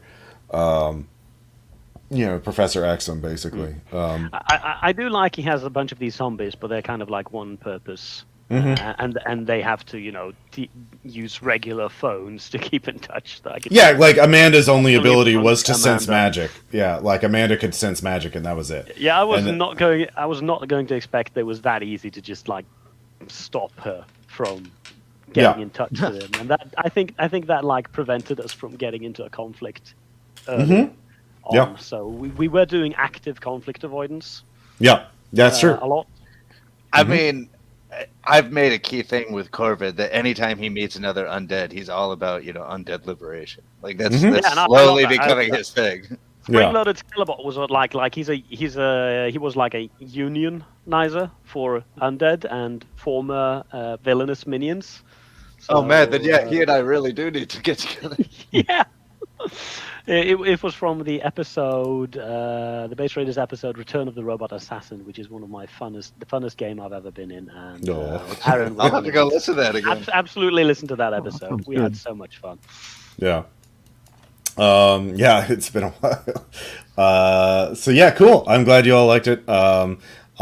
Professor X him basically. I do like he has a bunch of these zombies, but they're kind of like one purpose. And they have to, use regular phones to keep in touch. Yeah, like Amanda's only ability Amanda. was to sense magic. Yeah, like Amanda could sense magic, and that was it. Yeah, I was not going to expect it was that easy to just like stop her from getting in touch with him, and that I think that like prevented us from getting into a conflict. On. Yeah. So we were doing active conflict avoidance. Yeah, that's true. A lot. I mean, I've made a key thing with Corvid that anytime he meets another undead, he's all about undead liberation. Like that's Yeah, and I slowly love that. becoming his thing. Spring-loaded Scalabot was like he was like a unionizer for undead and former villainous minions. Oh man, then So, he and I really do need to get together. yeah. It was from the episode, the Base Raiders episode, Return of the Robot Assassin, which is one of the funnest game I've ever been in. And Aaron, I'll have to go listen to that again. Absolutely listen to that episode. sounds We good. had so much fun. Yeah. It's been a while. So yeah, cool. I'm glad you all liked it.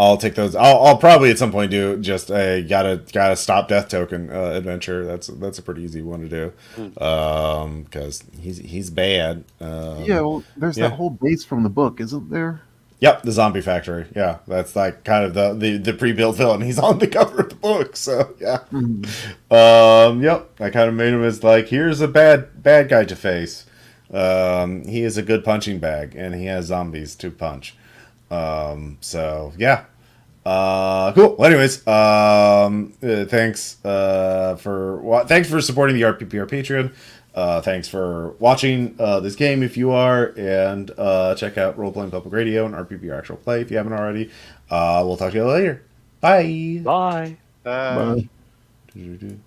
I'll take those. I'll probably at some point do just a gotta stop Death Token adventure. That's a pretty easy one to do. Because he's bad. yeah, well, there's that whole base from the book, isn't there? Yep, the zombie factory. Yeah, that's like kind of the pre-built villain. He's on the cover of the book, so yeah. Yep, I kind of made him as like, here's a bad guy to face. He is a good punching bag, and he has zombies to punch. So yeah. Cool. Well, anyways, thanks for supporting the RPPR Patreon. Thanks for watching this game if you are, and check out Role Playing Public Radio and RPPR Actual Play if you haven't already. We'll talk to you later. Bye. Bye. Bye. Do-do-do.